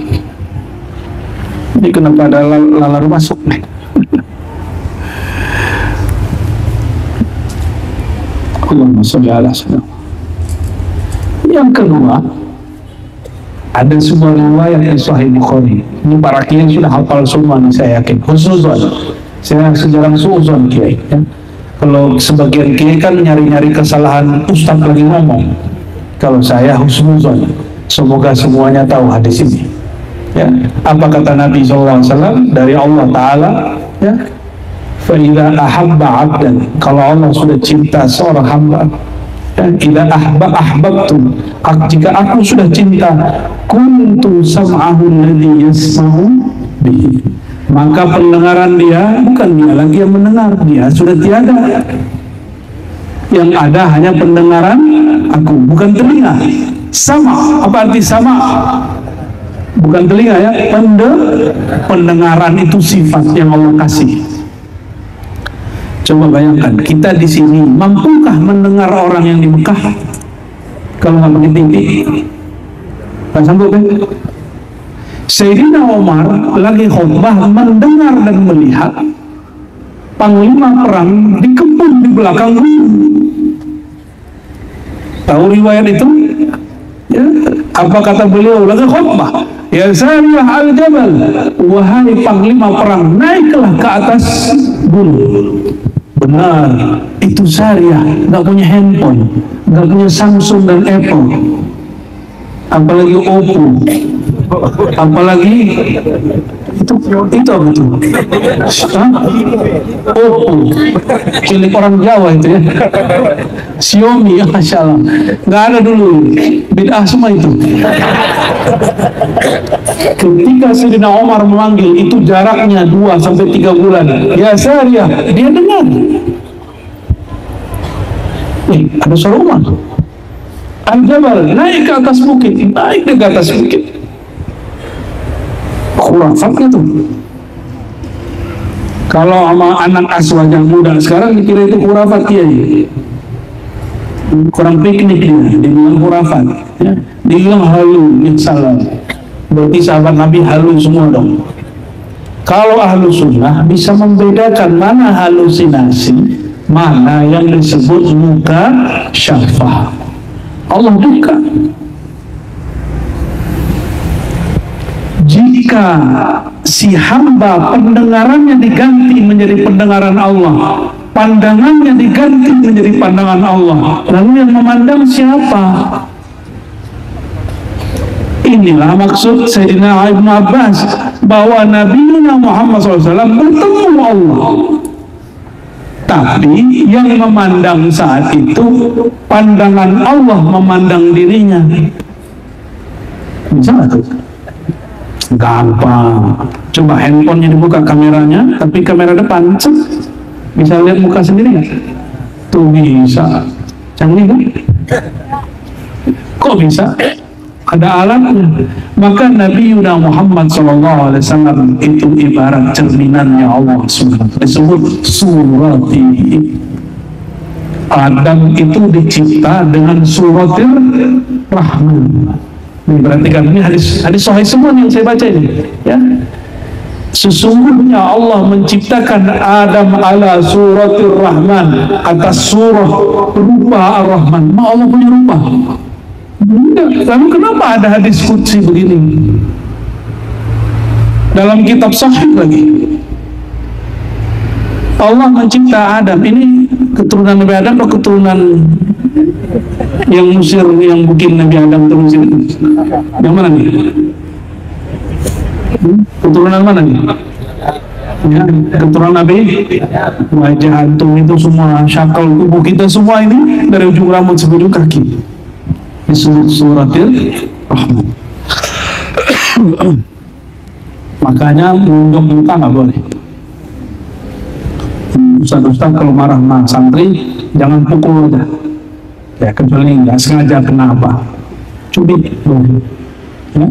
Ini kenapa ada lalar masuk nih? Allahumma sholli ala sayyidina. Yang kedua, ada sebuah riwayat di Sahih Bukhari. Ini para kiai sudah hafal semua nih, saya yakin. Husnuzon, saya sejarah suuzon kiai. Ya. Kalau sebagian kiai kan nyari-nyari kesalahan ustaz lagi ngomong. Kalau saya husnuzon, semoga semuanya tahu hadis ini. Ya, apa kata Nabi SAW dari Allah Taala? Ya, فَإِذَا أَحَبَّ عَبْدًا, kalau Allah sudah cinta seorang hamba. Dan idza ahbabtum, jika aku sudah cinta, kuntu sam'ahu alladhi yasma'u bihi, maka pendengaran dia, bukan dia lagi yang mendengar, dia sudah tiada. Yang ada hanya pendengaran aku, bukan telinga. Sama, apa arti sama? Bukan telinga ya, pendengaran itu sifat yang Allah kasih. Coba bayangkan, kita di sini mampukah mendengar orang yang di Mekah kalau nggak pakai TV? Nggak sanggup kan? Sayyidina Umar lagi khutbah mendengar dan melihat panglima perang dikepung di belakang gunung. Tahu riwayat itu? Ya, apa kata beliau lagi khutbah? Ya Sariyah al-Jabal, wahai panglima perang, naiklah ke atas gunung. Benar, itu Sariyah, nggak punya handphone, nggak punya Samsung dan Apple, apalagi Oppo, apalagi itu apa tuh? Oppo, milik orang Jawa itu ya. Xiaomi, ya Masya Allah, nggak ada dulu, bid'ah semua itu. Ketika Sayyidina Umar memanggil, itu jaraknya 2-3 bulan. Ya Sariyah, dia dengar. Ada suara Umar. Al-Jabal, naik ke atas bukit, naik ke atas bukit. Khurafatnya tuh. Kalau sama anak asuh yang muda sekarang dikira itu khurafat ya. Kurang piknik dia, dibilang khurafat. Ya. Dibilang halu, salah. Berarti sahabat Nabi halu semua dong. Kalau ahlu sunnah bisa membedakan mana halusinasi, mana yang disebut muka syafah. Allah buka. Jika si hamba pendengarannya diganti menjadi pendengaran Allah, pandangannya diganti menjadi pandangan Allah, lalu yang memandang siapa? Inilah maksud Sayyidina Ibn Abbas, bahwa Nabi Muhammad SAW bertemu Allah, tapi yang memandang saat itu pandangan Allah memandang dirinya. Bisa nggak tuh? Gampang. Coba handphonenya dibuka kameranya, tapi kamera depan bisa lihat muka sendiri nggak? Tuh bisa. Canggih kan? Kok bisa? Ada alatnya. Maka Nabi Muhammad SAW itu ibarat cerminannya Allah SWT. Disebut surati. Adam itu dicipta dengan suratir Rahman. Perhatikan, ini hadis sahih semua yang saya baca ini. Ya. Sesungguhnya Allah menciptakan Adam ala suratir Rahman, atas surah rupa Ar-Rahman. Allah punya rupa. Lalu kenapa ada hadis qudsi begini dalam kitab sahih lagi? Allah mencipta Adam, ini keturunan Nabi Adam atau keturunan yang Mesir yang bikin Nabi Adam terus itu? Yang mana nih? Keturunan mana nih? Ya, keturunan Nabi. Wajah antum itu semua, syakal tubuh kita semua ini dari ujung rambut sampai ujung kaki. Disebut suratil Rahman. Makanya menunjuk muka nggak boleh. Ustaz kalau marah sama santri jangan pukul aja. Ya kecuali nggak sengaja kenapa. Cubit boleh. Ya,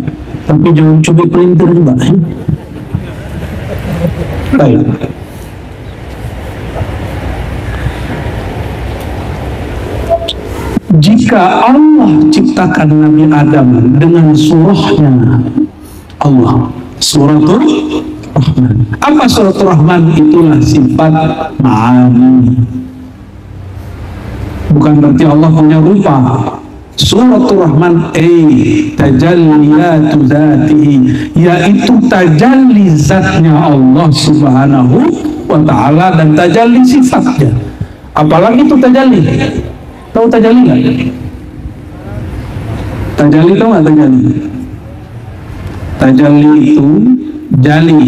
tapi jangan cubit printer juga. Baik. Jika Allah ciptakan Nabi Adam dengan surahnya Allah, suratul Rahman. Apa suratul Rahman? Itulah sifat ma'ani. Bukan berarti Allah punya rupa. Suratul Rahman tajalliyatu dzatihi, yaitu tajalli zatnya Allah Subhanahu wa ta'ala dan tajalli sifatnya. Apalagi itu tajalli. Tahu tajalli nggak? Tajalli tahu nggak tajalli? Tajalli itu jali.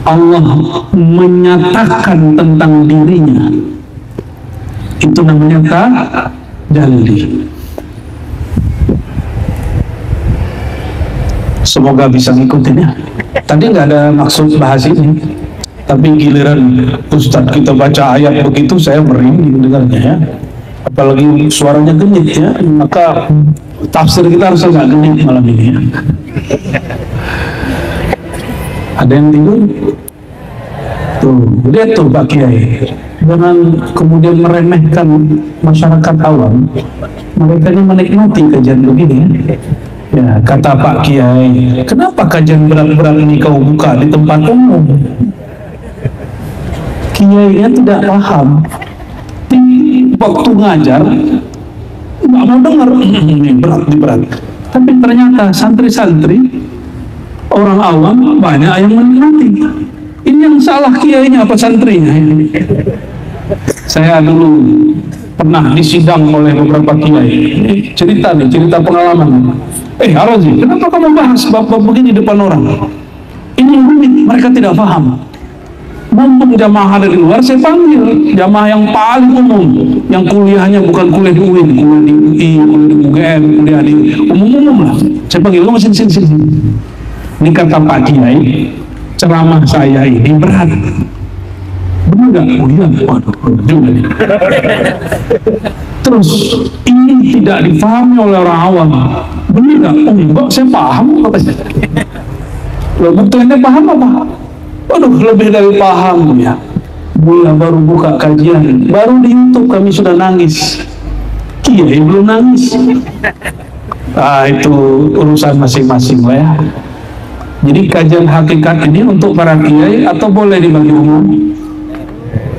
Allah menyatakan tentang dirinya. Itu namanya tajalli. Semoga bisa ngikutin ya. Tadi nggak ada maksud bahas ini. Tapi giliran Ustadz kita baca ayat begitu, saya merinding dengarnya ya. apalagi suaranya genit ya, maka tafsir kita harus agak genit malam ini ya. Ada yang tidur? Tuh, lihat tuh Pak Kiai, jangan kemudian meremehkan masyarakat awam. Mereka ini menikmati kajian begini ya. Ya, kata Pak Kiai, kenapa kajian berat-berat ini kau buka di tempat umum? Kiainya tidak paham. Di waktu ngajar nggak mau dengar, ini berat. Tapi ternyata santri-santri orang awam banyak yang menikmati. Ini yang salah kiainya apa santrinya? Saya dulu pernah disidang oleh beberapa kiai. Cerita pengalaman. Arazi, kenapa kamu bahas bab-bab begini depan orang? Ini rumit, mereka tidak paham. Mumpung jamaah ada di luar, saya panggil jamaah yang paling umum, yang kuliahnya bukan kuliah di UIN, kuliah di UI, kuliah di UGM, kuliah di umum-umum lah. Saya panggil, kamu sini. Ini kata Pak Kiai, ceramah saya ini berat. Benar gak? Oh iya, waduh, juga nih. Terus, ini tidak difahami oleh orang awam. Benar gak? Oh enggak, saya paham. Loh, betulnya paham apa? Waduh, lebih dari paham ya. Bulan baru buka kajian, baru di YouTube kami sudah nangis. Kiai belum nangis. Itu urusan masing-masing lah ya. Jadi kajian hakikat ini untuk para kiai atau boleh dibagi umum?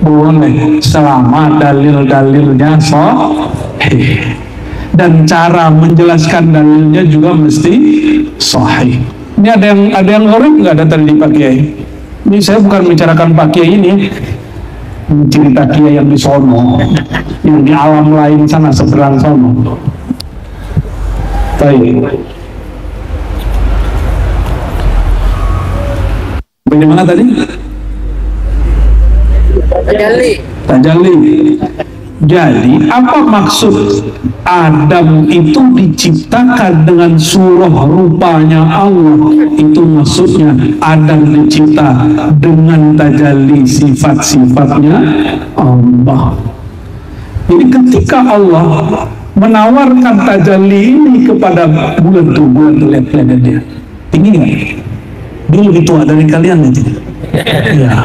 Boleh, selama dalil-dalilnya sahih dan cara menjelaskan dalilnya juga mesti sahih. Ini ada yang ngorek nggak ada tadi Pak Kiai? Ini saya bukan membicarakan Pak Kiai ini, cerita Kiai yang di sono, yang di alam lain sana seberang sono. Baik. Bagaimana tadi? Tajalli. Jadi apa maksud Adam itu diciptakan dengan surah rupanya Allah? Itu maksudnya Adam dicipta dengan tajalli sifat-sifatnya Allah. Jadi ketika Allah menawarkan tajalli ini kepada bulan tuh lihat dia tinggi nggak? Dia lebih tua dari kalian nanti. Ya,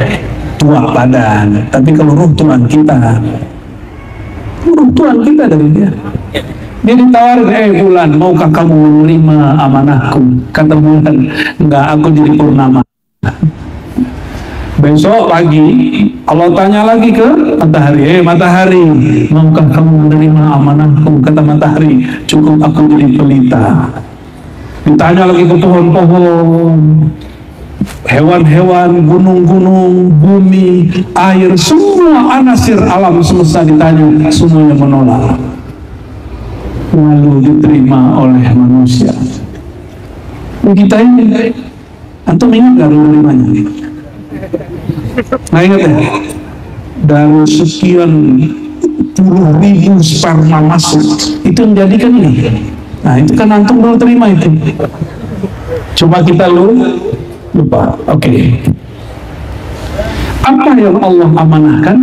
tua badan, tapi kalau ruh Tuhan kita dari dia. Dia ditawarin, bulan, maukah kamu menerima amanahku? Kata bulan, enggak, aku jadi purnama. Besok pagi Allah tanya lagi ke matahari, matahari, maukah kamu menerima amanahku? Kata matahari, cukup aku jadi pelita. Ditanya lagi ke pohon-pohon, hewan-hewan, gunung-gunung, bumi, air, semua anasir alam semesta ditanya, semuanya menolak. Lalu diterima oleh manusia. Kita ini, antum ingat gak menerimanya? Nah ingat ya, dari sekian puluh ribu sperma masuk, itu menjadikan ini. Nah itu kan antum belum terima itu. Coba kita lupa. Oke. Apa yang Allah amanahkan?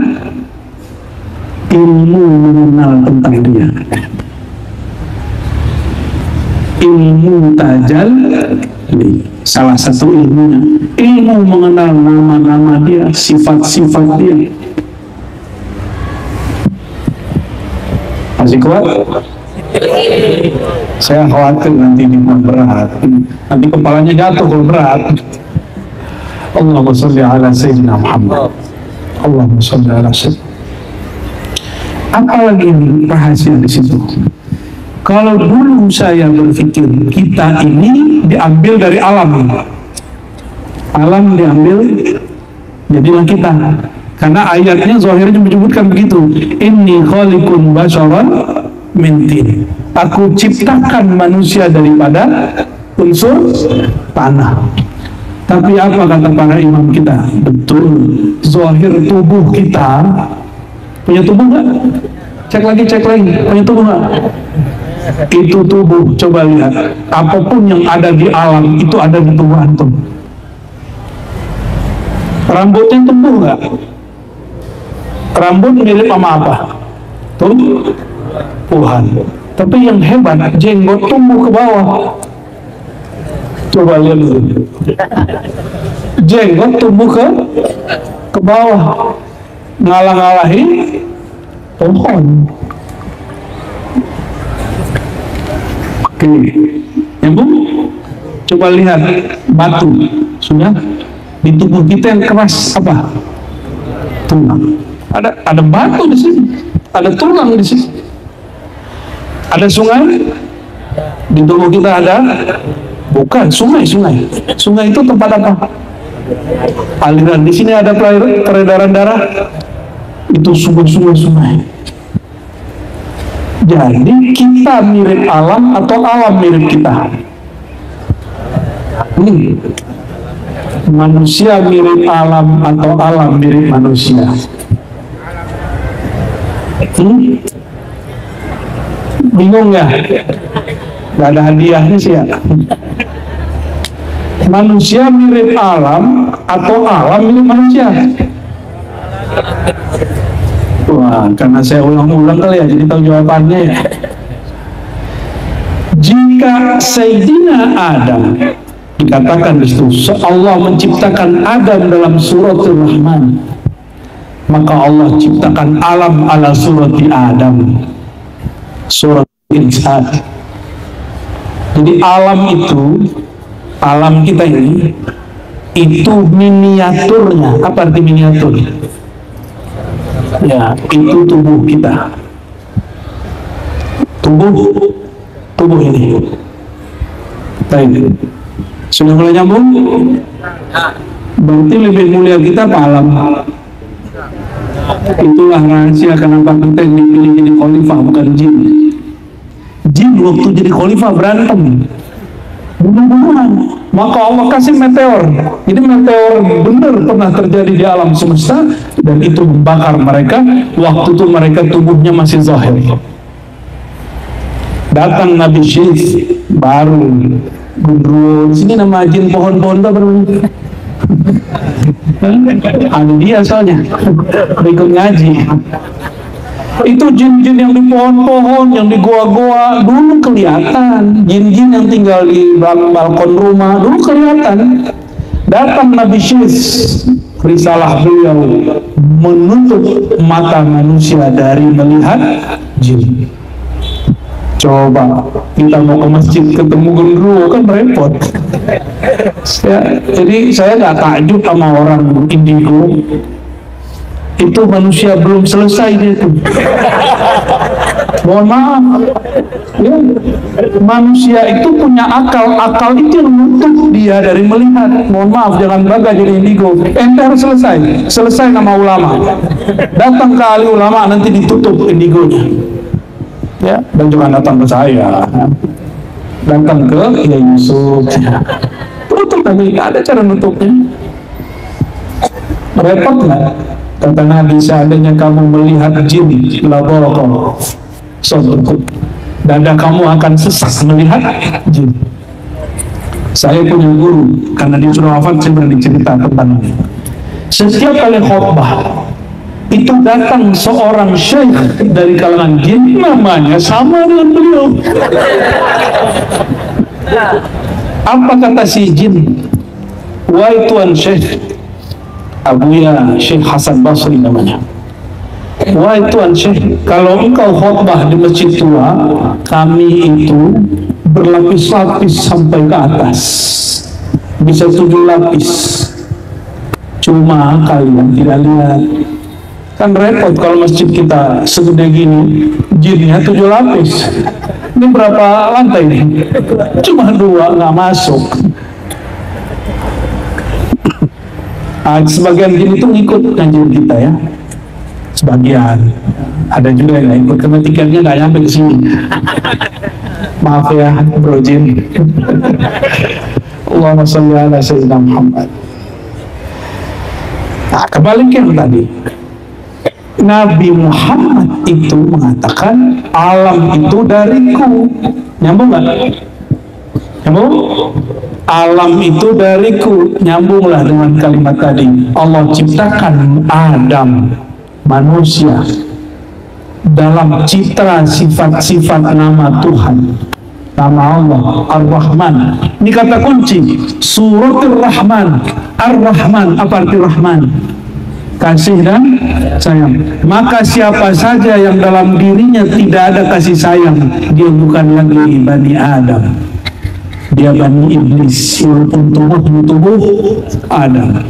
Ilmu mengenal tentang dia. Ilmu tajalli, salah satu ilmunya. Ilmu mengenal nama-nama dia, sifat-sifat dia. Masih kuat? Saya khawatir nanti dibuat berat. Nanti kepalanya jatuh kalau berat. Allahumma sholli ala sayyidina Muhammad. Allahumma sholli ala sayyidina. Apalagi rahasia di situ? Kalau dulu saya berpikir kita ini diambil dari alam. Alam diambil jadilah kita. Karena ayatnya zahirnya menyebutkan begitu. Inni khaliqun basharan min tin. Aku ciptakan manusia daripada unsur tanah. Tapi apa kata para imam kita? Betul, zahir tubuh kita punya tubuh nggak? Cek lagi, punya tubuh nggak? Itu tubuh, coba lihat. Apapun yang ada di alam itu ada di tubuh antum. Rambutnya tumbuh nggak? Rambut mirip sama apa? Tuh, Tuhan. Tapi yang hebat, jenggot tumbuh ke bawah. Coba lihat dulu. Jenggot tumbuh ke bawah, ngalah-ngalahin pohon. Oke, nyambung. Coba lihat batu, sudah di tubuh kita yang keras apa? Tulang. Ada batu di sini, ada tulang di sini. Ada sungai di tubuh kita, ada bukan sungai. Sungai itu tempat apa? Aliran. Di sini ada peredaran darah, itu sungai. Jadi kita mirip alam atau alam mirip kita? Manusia mirip alam atau alam mirip manusia? Bingung nggak? Gak ada hadiahnya sih ya. Manusia mirip alam atau alam mirip manusia? Wah, karena saya ulang-ulang kali ya, jadi tahu jawabannya ya. Jika Sayyidina Adam, dikatakan di situ, Allah menciptakan Adam dalam suratul Rahman, maka Allah ciptakan alam ala surati Adam, surat insan. Jadi alam itu, alam kita ini, itu miniaturnya. Apa arti miniatur? Ya, itu tubuh kita. Tubuh ini. Baik. Sudah mulai nyambung? Berarti lebih mulia kita apa alam? Itulah rahasia kenapa kita dipilih jadi khalifah, bukan jin. Jin waktu jadi khalifah berantem, bunuh-bunuhan. Maka Allah kasih meteor. Ini meteor benar pernah terjadi di alam semesta, dan itu membakar mereka. Waktu itu mereka tubuhnya masih zahir. Datang Nabi Syekh baru gundrul. Sini nama jin pohon-pohon apa namanya? Ada dia soalnya ikut ngaji. Itu jin-jin yang di pohon-pohon, yang di goa-goa dulu kelihatan. Jin-jin yang tinggal di balkon rumah dulu kelihatan. Datang Nabi Syekh, risalah beliau menutup mata manusia dari melihat jin. Coba kita mau ke masjid ketemu gendruwo kan repot. Jadi saya nggak takjub sama orang indigo. Itu manusia belum selesai dia tuh. Mohon maaf ya, manusia itu punya akal itu yang menutup dia dari melihat. Mohon maaf, jangan bangga jadi indigo. Ente harus selesai nama ulama. Datang ke ahli ulama, nanti ditutup indigonya ya. Dan jangan datang ke saya, datang ke Kiai Yusuf, tutup. Tapi ada cara nutupnya. Repot nggak? Kata Nabi, seandainya kamu melihat jin, la baraka sadrukum, dada kamu akan sesak melihat jin. Saya punya guru, karena dia sudah wafat, saya berani cerita tentang ini. Setiap kali khutbah itu datang seorang syekh dari kalangan jin, namanya sama dengan beliau. Apa kata si jin? Wahai tuan syekh, Abuya Syekh Hasan Basri namanya. Wahai tuan syekh, kalau engkau khutbah di masjid tua, kami itu berlapis-lapis sampai ke atas, bisa 7 lapis. Cuma kalian tidak lihat. Kan repot kalau masjid kita segede gini, jinnya 7 lapis. Ini berapa lantai nih? Cuma 2, nggak masuk. Sebagian jin itu ngikut ngajian kita ya. Sebagian. Ada juga yang nggak ikut karena tiketnya nggak nyampe ke sini. Maaf ya, bro jin. Allahumma sholli ala sayyidina Muhammad. Nah, kembali ke yang tadi. Nabi Muhammad itu mengatakan alam itu dariku. Nyambung nggak? Nyambung? Alam itu dariku. Nyambunglah dengan kalimat tadi. Allah ciptakan Adam, manusia, dalam citra sifat-sifat nama Tuhan, nama Allah Ar-Rahman. Ini kata kunci suratul Rahman. Ar-Rahman, apa arti Rahman? Kasih dan sayang. Maka siapa saja yang dalam dirinya tidak ada kasih sayang, dia bukan lagi Bani Adam, dia Bani Iblis, walaupun tubuh Adam.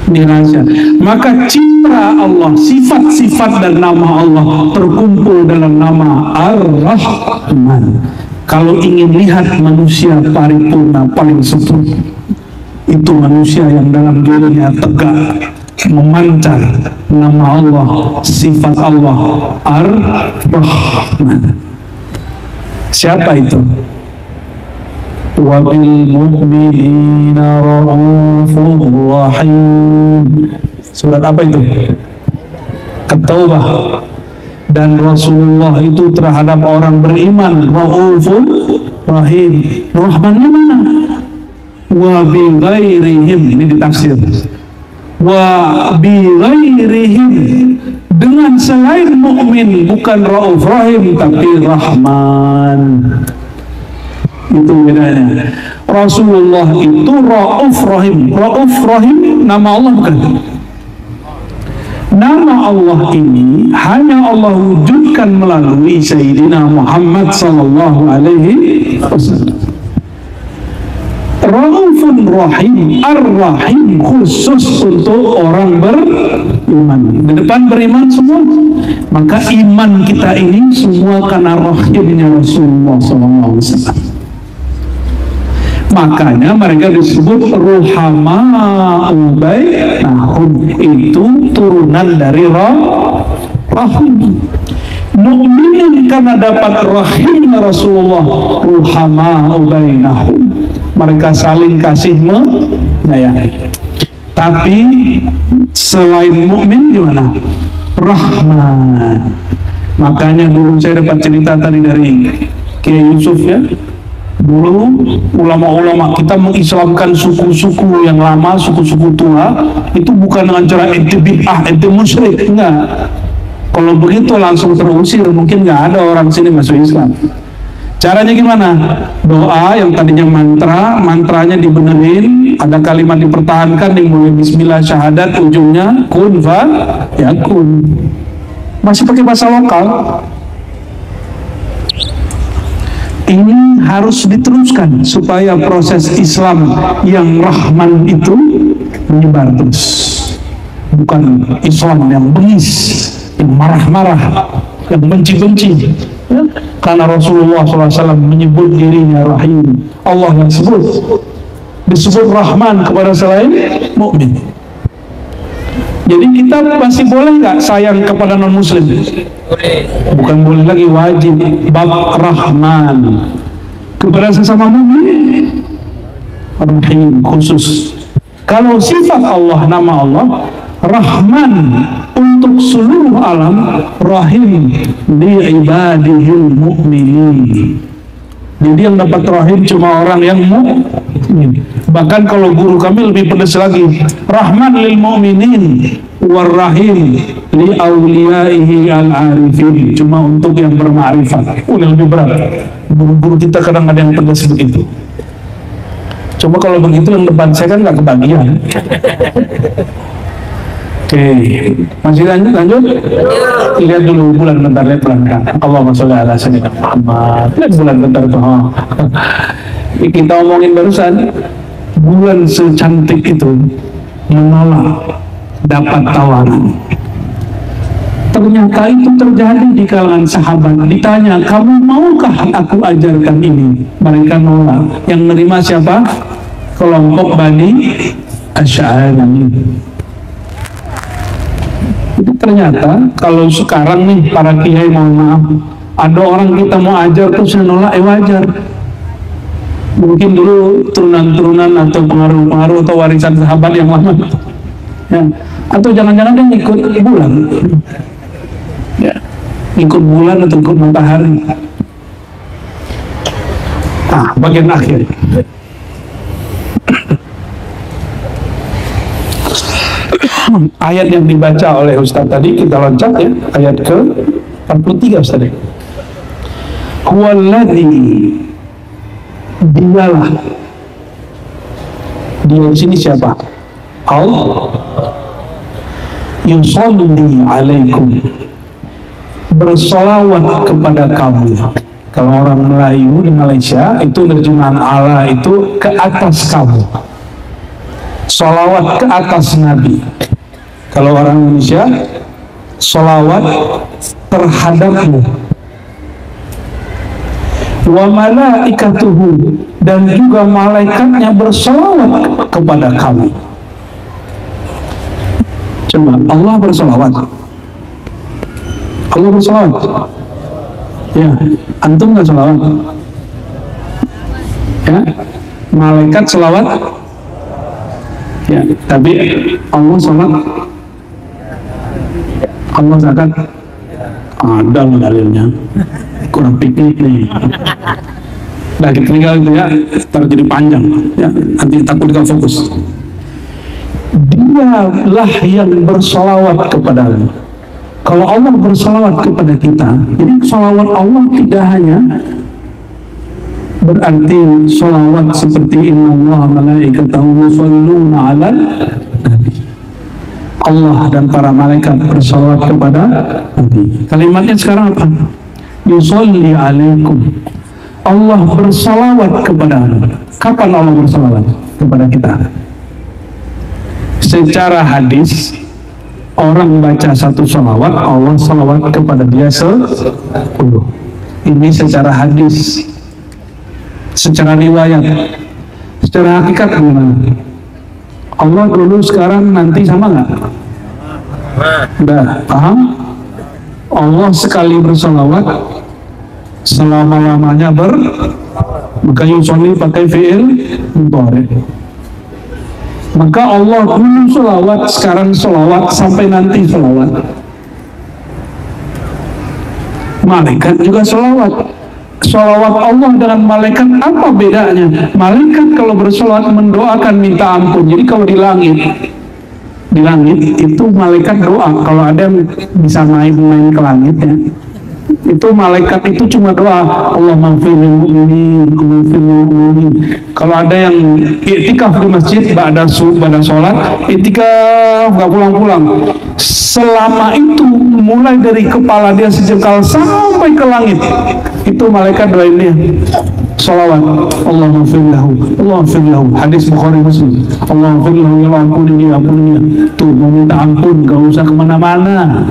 Dirasa. Maka citra Allah, sifat-sifat dan nama Allah terkumpul dalam nama Ar-Rahman. Kalau ingin lihat manusia paripurna paling sempurna, itu manusia yang dalam dirinya tegak memancar nama Allah, sifat Allah Ar-Rahman. Siapa itu? Wabil mu'minina ra'ufur rahim. Surat apa itu? At-Taubah. Dan Rasulullah itu terhadap orang beriman ra'ufur rahim. Rahmannya mana? Wa bi ghairihim, ini ditafsir. Wa bi ghairihim, dengan selain mukmin, bukan Rauf Rahim tapi Rahman. Itu bedanya. Rasulullah itu Rauf Rahim. Rauf Rahim nama Allah bukan? Nama Allah ini hanya Allah wujudkan melalui Sayyidina Muhammad sallallahu alaihi wasallam. Raufun Rahim, Ar-Rahim khusus untuk orang beriman. Di depan beriman semua. Maka iman kita ini semua karena rahimnya Rasulullah SAW. Makanya mereka disebut ruhama'u bainahum, itu turunan dari rahim. Mukminin karena dapat rahimnya Rasulullah, ruhama'u bainahum, mereka saling kasih menyayangi. Tapi selain mukmin gimana? Rahman. Makanya dulu saya dapat cerita tadi dari Kiai Yusuf ya. Dulu ulama-ulama kita mengislamkan suku-suku yang lama, suku-suku tua, itu bukan dengan cara ente bid'ah, ente musyrik, enggak. Kalau begitu langsung terusir, mungkin nggak ada orang sini masuk Islam. Caranya gimana? Doa yang tadinya mantranya dibenerin, ada kalimat dipertahankan, dimulai bismillah syahadat, ujungnya kun fa yakun. Masih pakai bahasa lokal. Ini harus diteruskan supaya proses Islam yang Rahman itu menyebar terus. Bukan Islam yang bengis, yang marah-marah, yang benci-benci. Ya? Karena Rasulullah SAW menyebut dirinya Rahim, Allah yang disebut Rahman kepada selain mukmin. Jadi kita masih boleh nggak sayang kepada non muslim? Bukan boleh lagi, wajib. Bab Rahman kepada sesama mukmin, Rahim khusus. Kalau sifat Allah, nama Allah Rahman untuk seluruh alam, Rahim li ibadihil mu'minin. Jadi yang dapat Rahim cuma orang yang mukmin. Bahkan kalau guru kami lebih pedas lagi, Rahman lil mu'minin war Rahim li awliyaihi al-arifin, cuma untuk yang bermakrifat. Udah lebih berat. Guru-guru kita kadang ada yang pedas begitu. Cuma kalau begitu yang depan saya kan nggak kebagian. Oke, masih lanjut. Lihat dulu bulan bentar, lihat bulan kan. Allahumma sholli ala sayyidina Muhammad. Lihat bulan bentar tuh. Kita omongin barusan, bulan secantik itu menolak dapat tawaran. Ternyata itu terjadi di kalangan sahabat. Ditanya, kamu maukah aku ajarkan ini? Mereka nolak. Yang menerima siapa? Kelompok Bani Asy'ari. Jadi ternyata kalau sekarang nih para kiai, mohon maaf, ada orang kita mau ajar terus nolak, wajar. Mungkin dulu turunan-turunan atau pengaruh-pengaruh atau warisan sahabat yang lama, ya. Atau jangan-jangan dia ikut bulan, ya, ikut bulan atau ikut matahari. Nah, bagian akhir. ayat yang dibaca oleh Ustaz tadi kita loncat ya, ayat ke 43 Ustaz. Huwallazi, dialah, dia di sini siapa? Allah. Yusalli alaikum, bersolawat kepada kamu. Kalau orang Melayu di Malaysia itu terjemahan Allah itu ke atas kamu, solawat ke atas Nabi. Kalau orang Indonesia solawat terhadapmu. Wa malaikatuhu, dan juga malaikatnya bersolawat kepada kamu. Coba Allah bersolawat. Allah bersolawat. Ya, antum nggak solawat? Ya, malaikat solawat. Ya, tapi Allah sholat. Allah zakat. Ada dalilnya. Kurang piknik nih. Nah, kita tinggal itu ya, terjadi panjang. Ya, nanti takut gak fokus. Dialah yang bersolawat kepadamu. Kalau Allah bersolawat kepada kita, jadi solawat Allah tidak hanya berarti solawat seperti Inna Allah malaikatahu yusholluna 'alan nabi. Allah dan para malaikat bersolawat kepada Nabi. Kalimatnya sekarang apa? Yusolli alaikum. Allah bersolawat kepadamu. Kapan Allah bersolawat kepada kita? Secara hadis, orang baca satu sholawat, Allah sholawat kepada dia 10. Ini secara hadis. Secara riwayat. Secara hakikat gimana? Allah dulu, sekarang, nanti sama nggak? Udah paham? Allah sekali bersolawat, selama-lamanya maka yusolli pakai fi'il mudhari. Maka Allah dulu sholawat, sekarang sholawat, sampai nanti sholawat. Malaikat juga sholawat. Sholawat Allah dengan malaikat apa bedanya? Malaikat kalau bersolawat mendoakan minta ampun. Jadi kalau di langit itu malaikat doa. Kalau ada yang bisa main ke langit ya, itu malaikat itu cuma doa, Allah maghfiril mu'minin. Kalau ada yang iktikaf di masjid pada sholat, iktikaf nggak pulang-pulang, selama itu mulai dari kepala dia sejengkal sampai ke langit, itu malaikat doain dia sholawat, Allah maghfirlahu, hadis Bukhari Muslim, Allah maghfirlahu, ya ampuni, tuh mau minta ampun gak usah kemana-mana,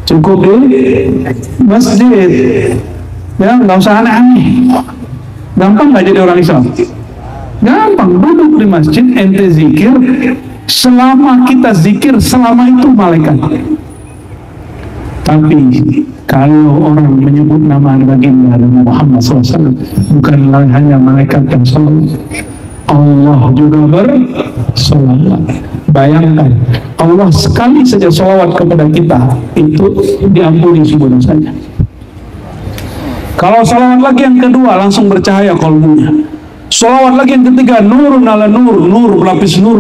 cukup di masjid ya, nggak usah aneh-aneh. Gampang nggak jadi orang Islam? Gampang, duduk di masjid, ente zikir, selama kita zikir, selama itu malaikat. Tapi kalau orang menyebut nama baginda Muhammad SAW, bukan hanya malaikat yang sholawat, Allah juga bersolawat. Bayangkan, Allah sekali saja sholawat kepada kita, itu diampuni semua dosanya. Kalau sholawat lagi yang kedua, langsung bercahaya kalbunya. Sholawat lagi yang ketiga, nurun ala nur, berlapis nur,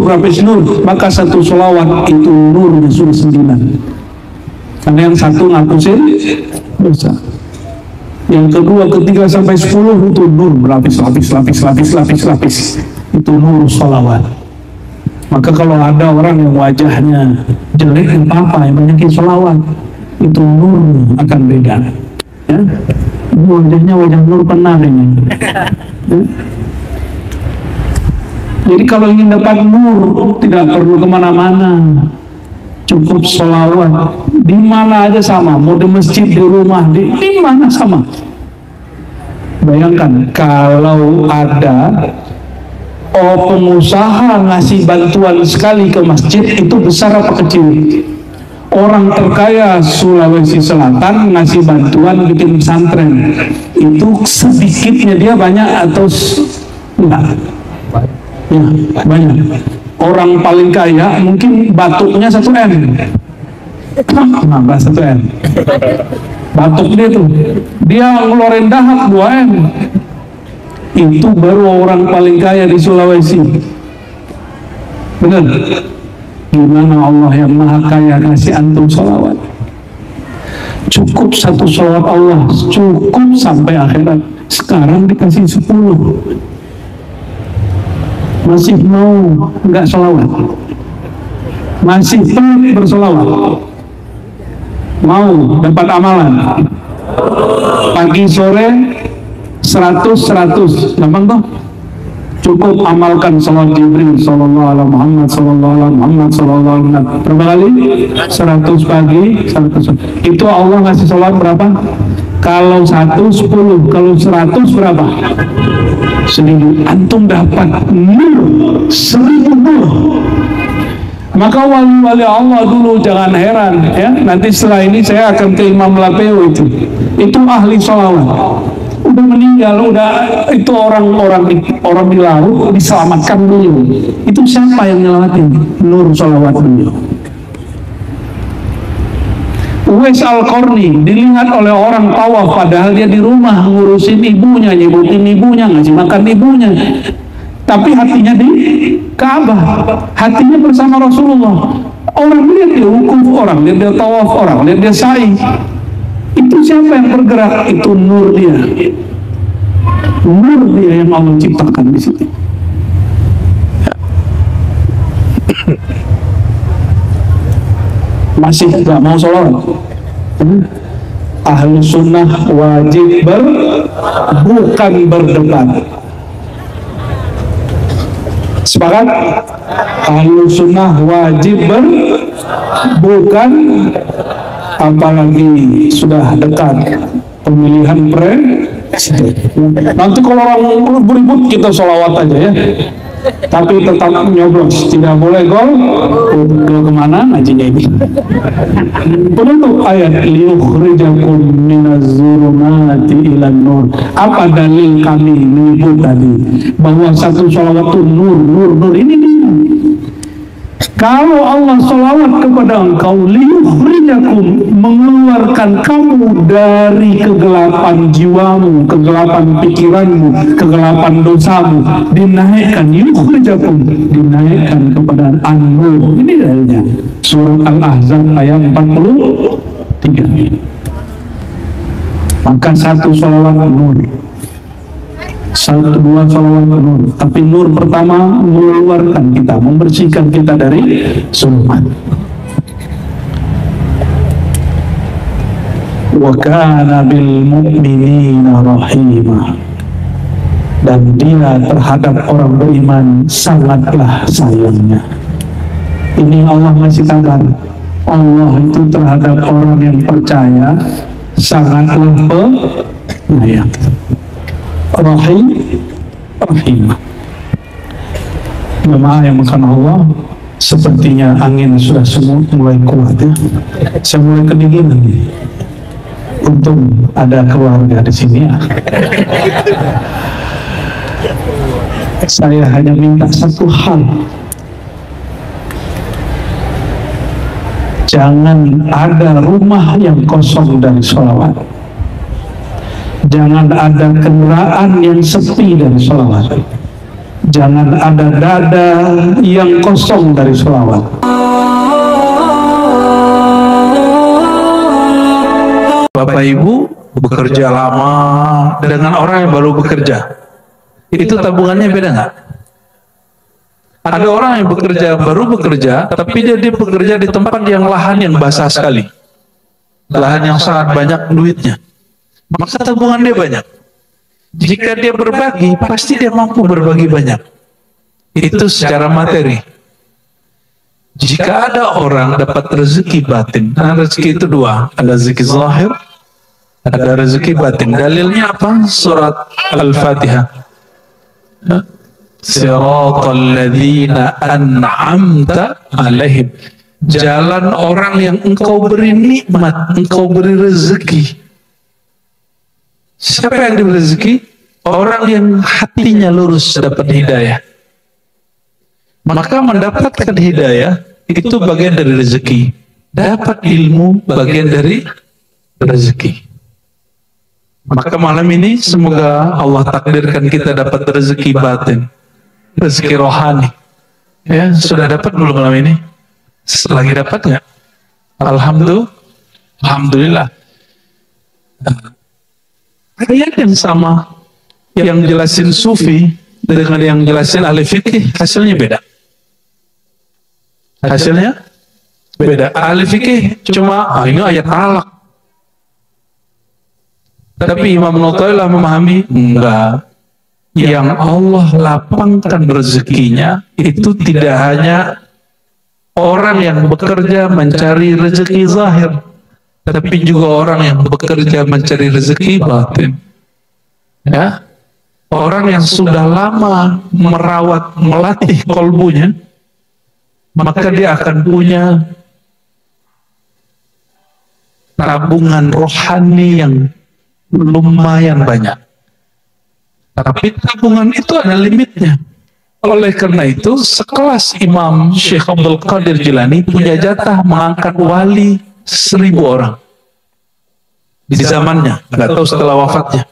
maka satu sholawat itu nurnya sudah 9. Karena yang satu ngapusin dosa. Yang kedua, ketiga sampai 10 itu nur berlapis. Itu nur sholawat. Maka kalau ada orang yang wajahnya jelek, apa yang banyakin sholawat, itu nurnya akan beda. Ya? Wajahnya wajah nur penar ini. Ya? Jadi kalau ingin dapat nur, tidak perlu kemana-mana, cukup sholawat. Di mana aja sama, mau di masjid, di rumah, di mana sama. Bayangkan kalau ada pengusaha ngasih bantuan sekali ke masjid, itu besar apa kecil? Orang terkaya Sulawesi Selatan ngasih bantuan bikin pesantren, itu sedikitnya dia banyak atau enggak? Ya, banyak. Orang paling kaya mungkin batuknya 1 M. Nambah 1 M. Batuk dia tuh, dia ngeluarin dahak 2 M. Itu baru orang paling kaya di Sulawesi. Benar? Gimana Allah yang maha kaya kasih antum sholawat? Cukup satu sholawat Allah, cukup sampai akhirat. Sekarang dikasih 10. Masih mau nggak sholawat? Masih pelit bersolawat? Mau dapat amalan? Pagi sore 100, gampang toh? Cukup amalkan salat Jibril sallallahu alaihi Muhammad sallallahu alaihi Muhammad sallallahu alaihi Muhammad. Berapa kali? 100 pagi, 100. Itu Allah ngasih salat berapa? Kalau 1 10, kalau 100 berapa? 1000. Antum dapat nur 1000 nur. Maka wali-wali Allah dulu jangan heran ya. Nanti setelah ini saya akan ke Imam Lapeo itu ahli sholawat. Udah meninggal, itu orang di laut diselamatkan beliau. Itu siapa yang nyelamatin? Nur sholawat beliau. Uwais Al-Qarni dilihat oleh orang tawaf padahal dia di rumah ngurusin ibunya, nyebutin ibunya, ngasih makan ibunya. Tapi hatinya di Ka'bah, hatinya bersama Rasulullah. Orang lihat dia wukuf, orang lihat dia tawaf, orang lihat dia sa'i. Itu siapa yang bergerak? Itu nur dia. Nur dia yang Allah ciptakan di situ. Masih nggak mau sholat? Ahlu sunnah wajib bukan berdebat. Sepakat? Ahlu sunnah wajib bukan, apalagi sudah dekat pemilihan presiden. Nanti kalau orang beribut kita sholawat aja ya. Tapi tetap nyoblos, tidak boleh gol kemana ngajinya ini. Penutup ayat liyukhrijakum minaz-zulumati ilan nur. Apa dalil kami menyebut tadi bahwa satu sholawat itu nur ini dia. Kalau Allah sholawat kepada engkau, liyukhrijakum, mengeluarkan kamu dari kegelapan jiwamu, kegelapan pikiranmu, kegelapan dosamu, dinaikkan, yukhrijakum, dinaikkan kepada an-nur. Ini dalilnya. Surat Al-Ahzab ayat 43. Maka satu sholawat nur, 1, 2 sholawat nur. Tapi nur pertama mengeluarkan kita, membersihkan kita dari zulmat. Wa kana bil mu'minina rahimah. Dan dia terhadap orang beriman sangatlah sayangnya. Ini Allah masih kabar. Allah itu terhadap orang yang percaya sangatlah penyayang. Rahimah. Jemaah yang makan Allah, sepertinya angin sudah semua mulai kuat ya. Saya mulai kedinginan nih. Untung ada keluarga di sini ya. Saya hanya minta satu hal. Jangan ada rumah yang kosong dari sholawat. Jangan ada kendaraan yang sepi dari sholawat. Jangan ada dada yang kosong dari sholawat. Bapak Ibu bekerja lama dengan orang yang baru bekerja, itu tabungannya beda nggak? Ada orang yang baru bekerja, tapi dia bekerja di tempat yang lahan yang basah sekali, lahan yang sangat banyak duitnya. Maka tabungan dia banyak. Jika dia berbagi, pasti dia mampu berbagi banyak. Itu secara materi. Jika ada orang dapat rezeki batin, nah rezeki itu dua, ada rezeki zahir, ada rezeki batin. Dalilnya apa? Surat Al-Fatihah. Siratal ladzina an'amta alaihim. Jalan orang yang engkau beri nikmat, engkau beri rezeki. Siapa yang diberi rezeki? Orang yang hatinya lurus dapat hidayah. Maka mendapatkan hidayah itu bagian dari rezeki. Dapat ilmu bagian dari rezeki. Maka malam ini semoga Allah takdirkan kita dapat rezeki batin, rezeki rohani. Ya, sudah dapat belum malam ini? Lagi dapat nggak? Alhamdulillah. Ayat yang sama yang jelasin sufi dengan yang jelasin ahli fikih hasilnya beda. Hasilnya beda. Ahli fikih cuma ini ayat talak. Tapi Imam Nawawi memahami enggak. Yang Allah lapangkan rezekinya itu tidak hanya orang yang bekerja mencari rezeki zahir, tapi juga orang yang bekerja mencari rezeki batin. Ya, orang yang sudah lama melatih kolbunya, maka dia akan punya tabungan rohani yang lumayan banyak. Tapi tabungan itu ada limitnya. Oleh karena itu, sekelas Imam Syekh Abdul Qadir Jilani punya jatah mengangkat wali 1000 orang di zamannya, nggak tahu setelah wafatnya.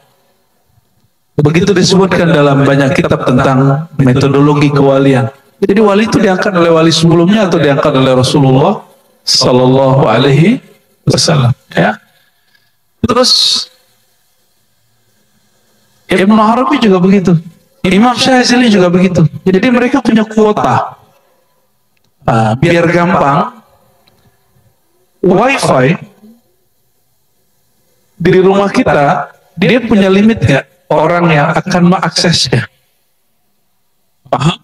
Begitu disebutkan dalam banyak kitab tentang metodologi kewalian. Jadi wali itu diangkat oleh wali sebelumnya atau diangkat oleh Rasulullah Sallallahu Alaihi Wasallam. Ya. Terus Ibnu Arabi juga begitu. Imam Syazili juga begitu. Jadi mereka punya kuota. Biar gampang, WiFi di rumah kita, dia punya limit nggak orang yang akan mengaksesnya? Paham?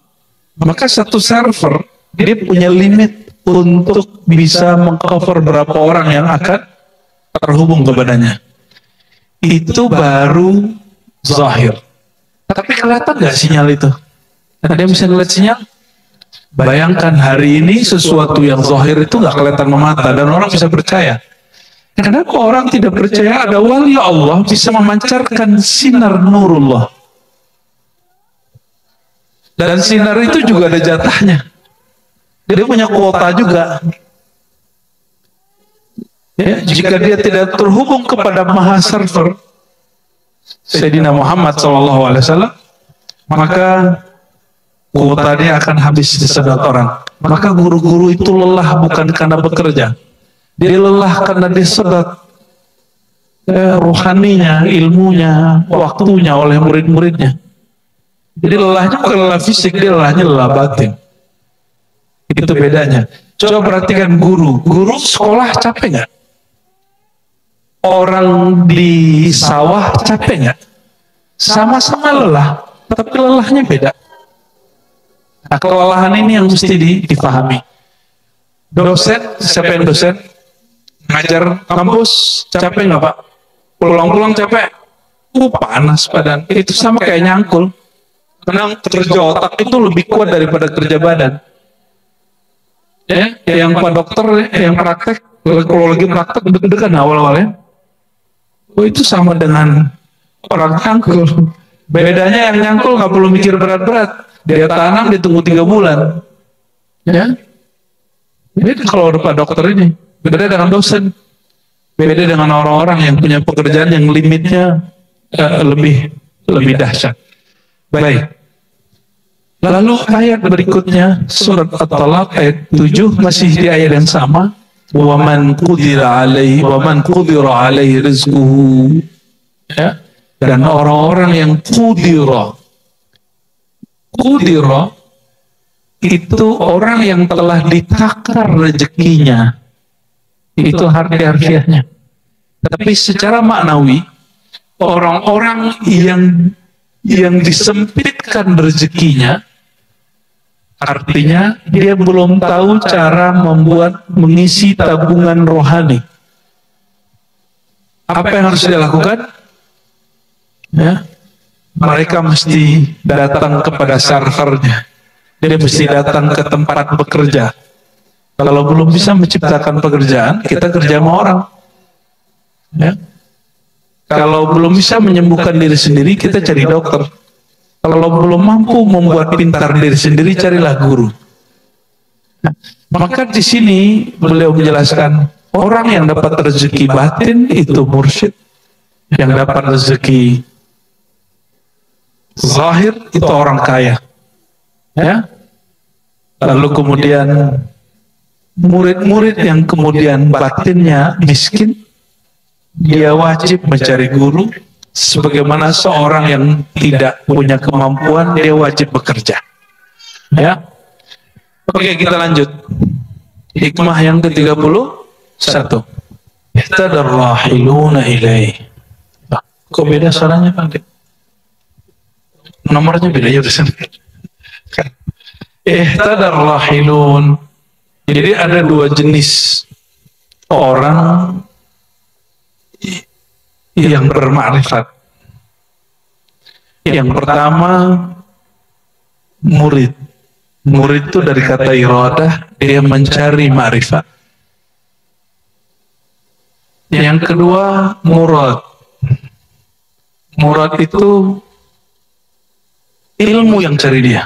Maka satu server, dia punya limit untuk bisa mengcover berapa orang yang akan terhubung kepadanya. Itu baru zahir. Tapi kelihatan nggak sinyal itu? Ada yang bisa ngeliat sinyal? Bayangkan hari ini sesuatu yang zahir itu nggak kelihatan memata dan orang bisa percaya. Kenapa orang tidak percaya ada wali Allah bisa memancarkan sinar nurullah? Dan sinar itu juga ada jatahnya. Dia punya kuota juga. Ya, jika dia tidak terhubung kepada maha server Sayyidina Muhammad SAW, maka kuotanya akan habis disedot orang. Maka guru-guru itu lelah bukan karena bekerja, dia lelah karena disedot rohaninya, ilmunya, waktunya oleh murid-muridnya. Jadi lelahnya bukan lelah fisik, dia lelahnya lelah batin. Itu bedanya. Coba perhatikan guru sekolah capek nggak? Orang di sawah capek nggak? Sama-sama lelah, tapi lelahnya beda. Nah, kelelahan ini yang mesti difahami. Dosen, siapa yang dosen? Ngajar kampus, capek nggak Pak? Pulang-pulang capek? Panas badan. Itu sama kayak nyangkul. Karena kerja otak itu lebih kuat daripada kerja badan. Ya, yang Pak dokter, yang praktek, kalau lagi praktek deg-degan awal-awalnya. Itu sama dengan orang nyangkul. Bedanya yang nyangkul nggak perlu mikir berat-berat. Dia tanam, ditunggu 3 bulan. Ya. Beda kalau Pak dokter ini. Beda dengan dosen. Beda dengan orang-orang yang punya pekerjaan yang limitnya lebih dahsyat. Baik. Lalu ayat berikutnya surat At-Talaq ayat 7 masih di ayat yang sama. Waman qudira alaihi rizquhu, ya, dan orang-orang yang qudira itu orang yang telah ditakar rezekinya, itu harfiahnya. Tapi secara maknawi orang-orang yang disempitkan rezekinya, artinya dia belum tahu cara mengisi tabungan rohani. Apa yang harus dia lakukan? Ya, mereka mesti datang kepada servernya. Dia mesti datang ke tempat bekerja. Kalau belum bisa menciptakan pekerjaan, kita kerja sama orang. Ya. Kalau belum bisa menyembuhkan diri sendiri, kita cari dokter. Kalau belum mampu membuat pintar diri sendiri, carilah guru. Nah, maka di sini beliau menjelaskan orang yang dapat rezeki batin itu mursyid, yang dapat rezeki zahir itu orang kaya. Ya. Lalu kemudian murid-murid yang kemudian batinnya miskin, dia wajib mencari guru. Sebagaimana seorang yang tidak punya kemampuan, dia wajib bekerja. Ya. Oke, kita lanjut. Hikmah yang ke-31. Ihtadarrahiluna ilaih. Kok beda suaranya, Pak? Nomornya beda ya, udah sana. Ihtadarrahilun. Jadi ada dua jenis orang yang bermakrifat. Yang pertama, murid. Murid itu dari kata iradah, dia mencari makrifat. Yang kedua, murad. Murad itu ilmu yang cari dia.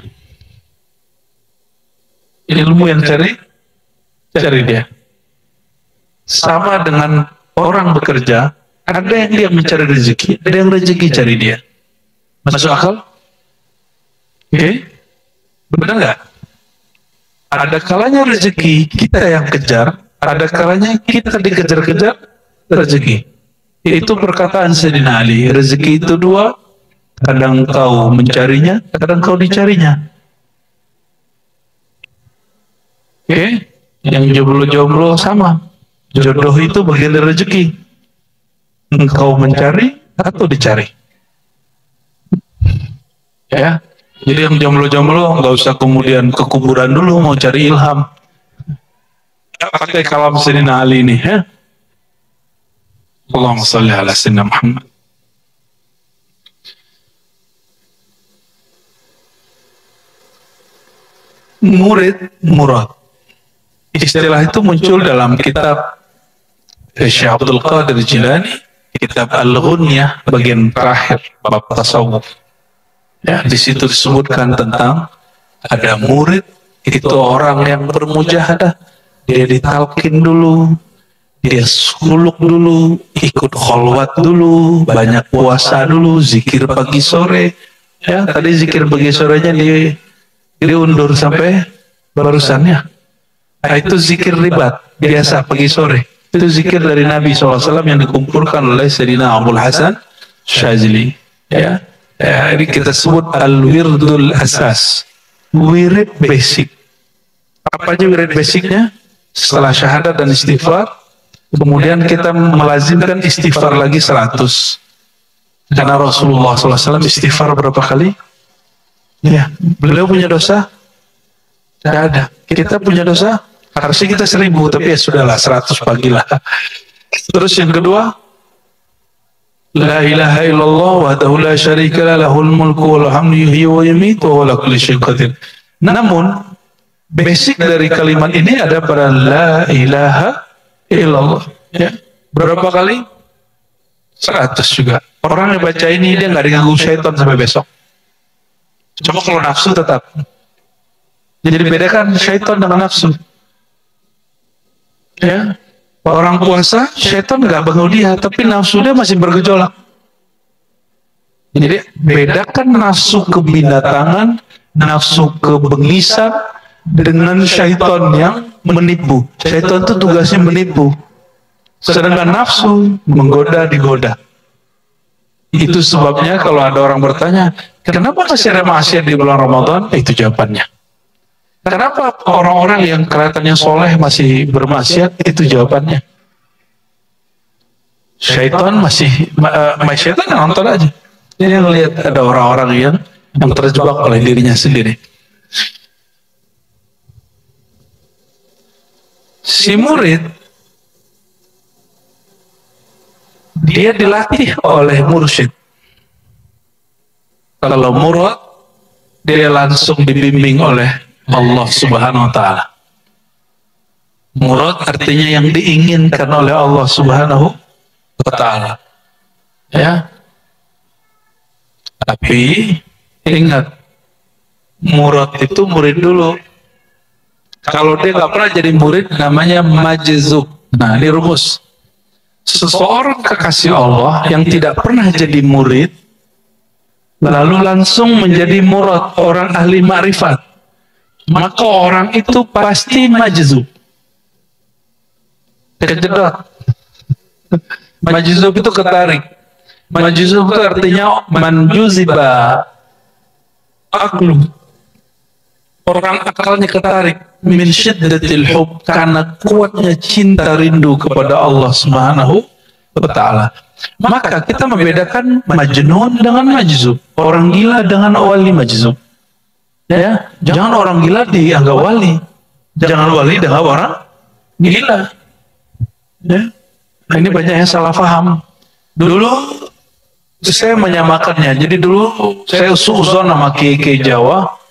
Ilmu yang cari dia. Sama dengan orang bekerja, ada yang dia mencari rezeki, ada yang rezeki cari dia. Masuk akal? Oke? Benar nggak? Ada kalanya rezeki kita yang kejar, ada kalanya kita dikejar-kejar rezeki. Itu perkataan Sayyidina Ali. Rezeki itu dua, kadang kau mencarinya, kadang kau dicarinya. Oke? Yang jomblo-jomblo sama. Jodoh itu bagian dari rezeki. Engkau mencari atau dicari. Ya, jadi yang jomblo-jomblo nggak usah kemudian ke kuburan dulu mau cari ilham. Pakai kalam Sayyidina Ali ini, ya. Allahumma shalli ala Sayyidina Muhammad. Murid, murad. Istilah itu muncul dalam kitab Syekh Abdul Qadir Jilani, kitab Al-Ghunyah bagian terakhir bab tasawuf. Ya, di situ disebutkan tentang ada murid itu orang yang bermujahadah, dia ditalkin dulu, dia suluk dulu, ikut kholwat dulu, banyak puasa dulu, zikir pagi sore. Ya, tadi zikir pagi sorenya diundur sampai barusannya. Nah, itu zikir ribat biasa pagi sore. Itu zikir dari Nabi SAW yang dikumpulkan oleh Sayyidina Abdul Hasan Syazili. Ya, ini kita sebut al-wirdul asas, wirid basic. Apa aja wirid basicnya? Setelah syahadat dan istighfar, kemudian kita melazimkan istighfar lagi 100. Karena Rasulullah SAW istighfar berapa kali? Ya, beliau punya dosa? Tidak ada. Kita punya dosa? Harusnya kita 1000, tapi ya sudahlah 100 pagilah. Terus yang kedua, la ilaha illallah wahdahu la syarika lah lahul mulku wal hamdu yuhyi wa yumiitu wa ala kulli syai'in qadir. Namun basic dari kalimat ini ada pada la ilaha illallah. Ya. Berapa kali? 100 juga. Orang yang baca ini dia nggak diganggu syaitan sampai besok. Cuma kalau nafsu tetap. Jadi bedakan syaitan dengan nafsu. Ya, orang puasa, syaitan nggak bangun dia, tapi nafsu dia masih bergejolak. Jadi bedakan nafsu kebinatangan, nafsu kebengisan dengan syaitan yang menipu. Syaitan itu tugasnya menipu, sedangkan nafsu menggoda digoda. Itu sebabnya kalau ada orang bertanya, kenapa masih ada maksiat di bulan Ramadan? Itu jawabannya. Kenapa orang-orang yang kelihatannya soleh masih bermaksiat? Itu jawabannya. Syaitan syaitan nonton aja. Dia ngelihat ada orang-orang yang terjebak oleh dirinya sendiri. Si murid, dia dilatih oleh mursyid. Kalau murad, dia langsung dibimbing oleh Allah Subhanahu wa ta'ala. Murad artinya yang diinginkan oleh Allah Subhanahu wa ta'ala. Ya. Tapi ingat, murad itu murid dulu. Kalau dia nggak pernah jadi murid, namanya majzub. Nah, ini rumus. Seseorang kekasih Allah yang tidak pernah jadi murid, lalu langsung menjadi murad, orang ahli ma'rifat, maka orang itu pasti majzub. kejedot. Majzub itu ketarik. Majzub itu artinya manjuziba aklu. Orang akalnya ketarik min syiddatil hub, karena kuatnya cinta rindu kepada Allah Subhanahu wa taala. Maka kita membedakan majnun dengan majzub, orang gila dengan wali majzub. Ya, jangan orang gila dianggap wali, jangan wali dianggap orang gila. Ya, ini banyak yang salah paham. Dulu saya menyamakannya. Jadi dulu saya suuzon sama kiai Jawa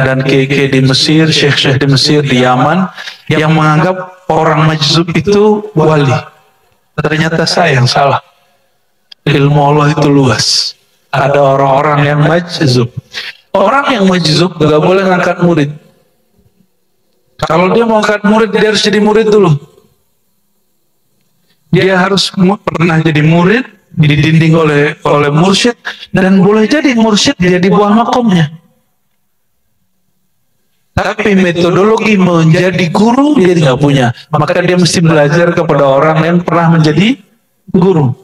dan kiai di Mesir, syekh-syekh di Mesir, di Yaman, yang menganggap orang majzub itu wali. Ternyata saya yang salah. Ilmu Allah itu luas. Ada orang-orang yang majzub. Orang yang majzub gak boleh ngangkat murid. Kalau dia mau angkat murid, dia harus jadi murid dulu. Dia harus pernah jadi murid, dididik oleh mursyid, dan boleh jadi mursyid dia di bawah makomnya. Tapi metodologi menjadi guru dia nggak punya. Maka dia mesti belajar kepada orang yang pernah menjadi guru.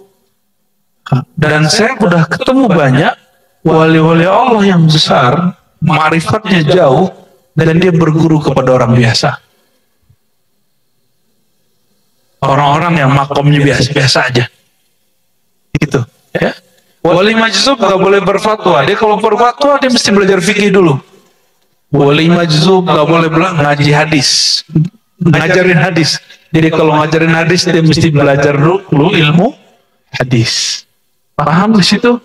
Dan saya sudah ketemu banyak wali-wali Allah yang besar, ma'rifatnya jauh, dan dia berguru kepada orang biasa. Orang-orang yang makomnya biasa-biasa aja. Gitu. Ya. Wali majzub nggak boleh berfatwa. Dia kalau berfatwa dia mesti belajar fikih dulu. Wali majzub nggak boleh ngaji hadis, ngajarin hadis. Jadi kalau ngajarin hadis dia mesti belajar dulu ilmu hadis. Paham di situ?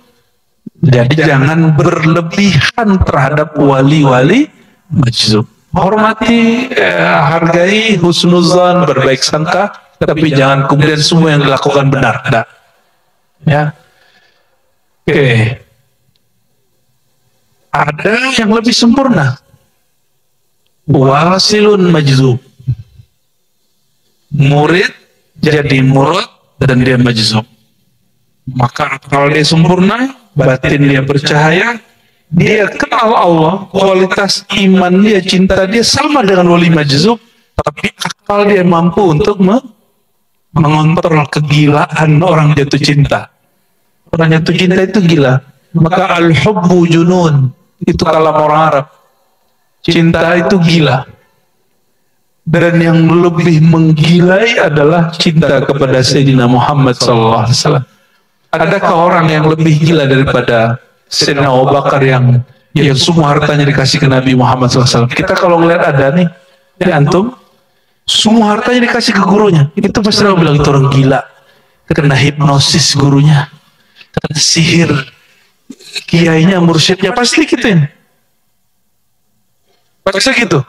Jadi jangan berlebihan terhadap wali-wali majzub. Hormati, hargai, husnuzan, berbaik sangka, tapi jangan kemudian semua yang dilakukan benar. Nah. Ya. Oke. Ada yang lebih sempurna. Wasilun majzub. Murid jadi murad dan dia majzub. Maka kalau dia sempurna, batin dia bercahaya, dia kenal Allah, kualitas iman dia, cinta dia sama dengan wali majzub, tapi akal dia mampu untuk mengontrol kegilaan orang jatuh cinta. Orang jatuh cinta itu gila. Maka al-hubbu junun, itu kalam orang Arab. Cinta itu gila. Dan yang lebih menggilai adalah cinta kepada Sayyidina Muhammad SAW. Adakah orang yang lebih gila daripada Sayyidina Abu Bakar yang semua hartanya dikasih ke Nabi Muhammad SAW? Kita kalau ngeliat ada nih, antum, semua hartanya dikasih ke gurunya. Itu pasti orang bilang itu orang gila. Kena hipnosis gurunya, kena sihir kiainya, mursyidnya, pasti gituin. Pasti gitu.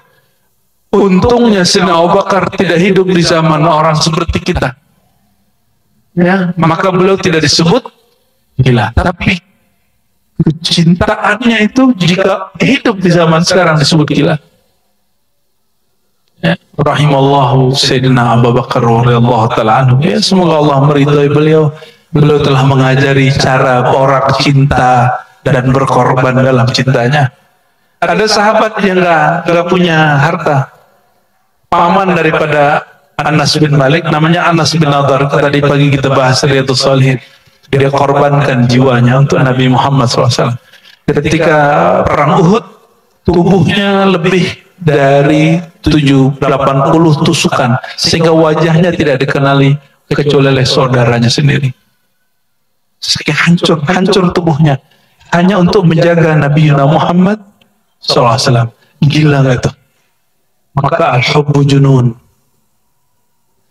Untungnya Sayyidina Abu Bakar tidak hidup di zaman orang seperti kita. Ya, maka beliau tidak disebut gila. Tapi kecintaannya itu jika hidup di zaman sekarang disebut gila. Ya, rahimallahu Sayyidina Abu Bakar radhiyallahu taala anhu. Ya, semoga Allah meridhai beliau. Beliau telah mengajari cara orang cinta dan berkorban dalam cintanya. Ada sahabat yang nggak punya harta, paman daripada Anas bin Malik, namanya Anas bin Nadar. Tadi pagi kita bahas Riyadhus Shalihin. Dia korbankan jiwanya untuk Nabi Muhammad SAW. Ketika perang Uhud, tubuhnya lebih dari 80 tusukan, sehingga wajahnya tidak dikenali kecuali oleh saudaranya sendiri. Saking hancur tubuhnya, hanya untuk menjaga Nabi Muhammad SAW. Gila nggak itu? Maka al-hubbu junun.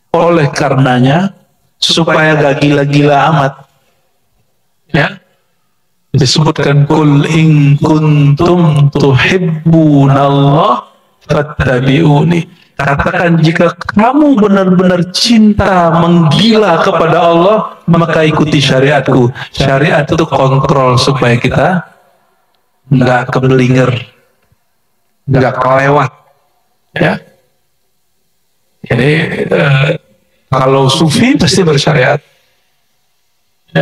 Oleh karenanya, supaya gak gila-gila amat, ya, disebutkan kul in kuntum tuhibbunallah fattabi'uni. Katakan jika kamu benar-benar cinta menggila kepada Allah, maka ikuti syariatku. Syariat itu kontrol supaya kita nggak kebelinger, nggak kelewat, ya. Jadi kalau sufi pasti bersyariat.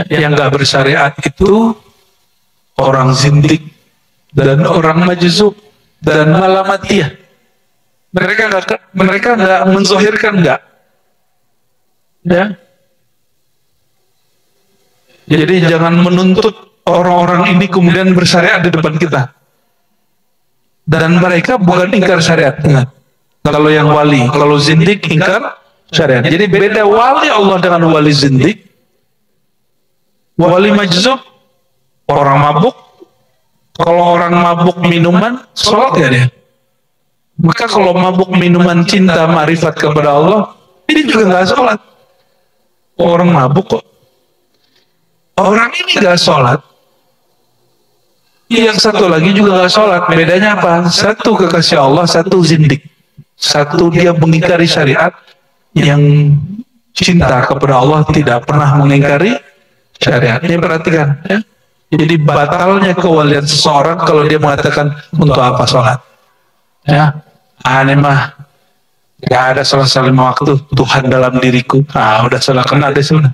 Yang nggak bersyariat itu orang zindik dan orang majzub dan malamatiyah. Mereka nggak menzohirkan, nggak, Ya. Jadi jangan menuntut orang-orang ini kemudian bersyariat di depan kita. Dan mereka bukan ingkar syariat. Kalau yang wali, kalau zindik ingkar syariat. Jadi beda wali Allah dengan wali zindik. Wali majzub, orang mabuk. Kalau orang mabuk minuman, sholat ya dia. Maka kalau mabuk minuman cinta ma'rifat kepada Allah, ini juga nggak sholat. Orang mabuk kok. Orang ini nggak sholat. Yang satu lagi juga nggak sholat. Bedanya apa? Satu kekasih Allah, satu zindik. Satu dia mengingkari syariat, yang cinta kepada Allah tidak pernah mengingkari syariat. Ini perhatikan, ya. Jadi batalnya kewalian seseorang kalau dia mengatakan untuk apa sholat. Ya, aneh mah nggak ada sholat 5 waktu, Tuhan dalam diriku. Udah sholat kena deh sudah.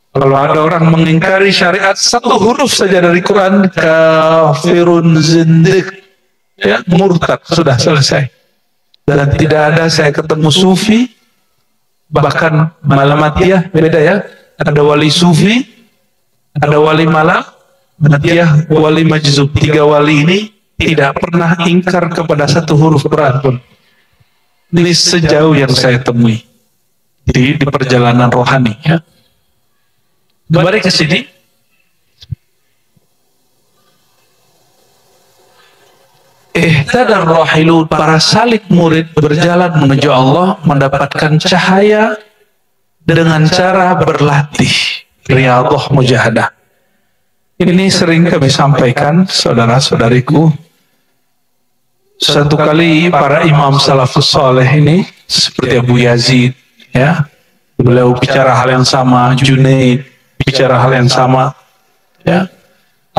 Kalau ada orang mengingkari syariat satu huruf saja dari Quran, kafirun zindik, ya, murtad, sudah selesai. Dan tidak ada saya ketemu sufi, bahkan malamatiyah beda ya. Ada wali sufi, ada wali malamatiyah, wali majzub. 3 wali ini tidak pernah ingkar kepada satu huruf Quran pun. Ini sejauh yang saya temui di perjalanan rohani, ya. Kembali ke sini. Ihtadar rahilun, para salik murid berjalan menuju Allah, mendapatkan cahaya dengan cara berlatih riyadhah mujahadah. Ini sering kami sampaikan, saudara-saudariku. Satu kali para imam salafus saleh ini, seperti Abu Yazid, ya, beliau bicara hal yang sama, Junaid bicara hal yang sama, ya.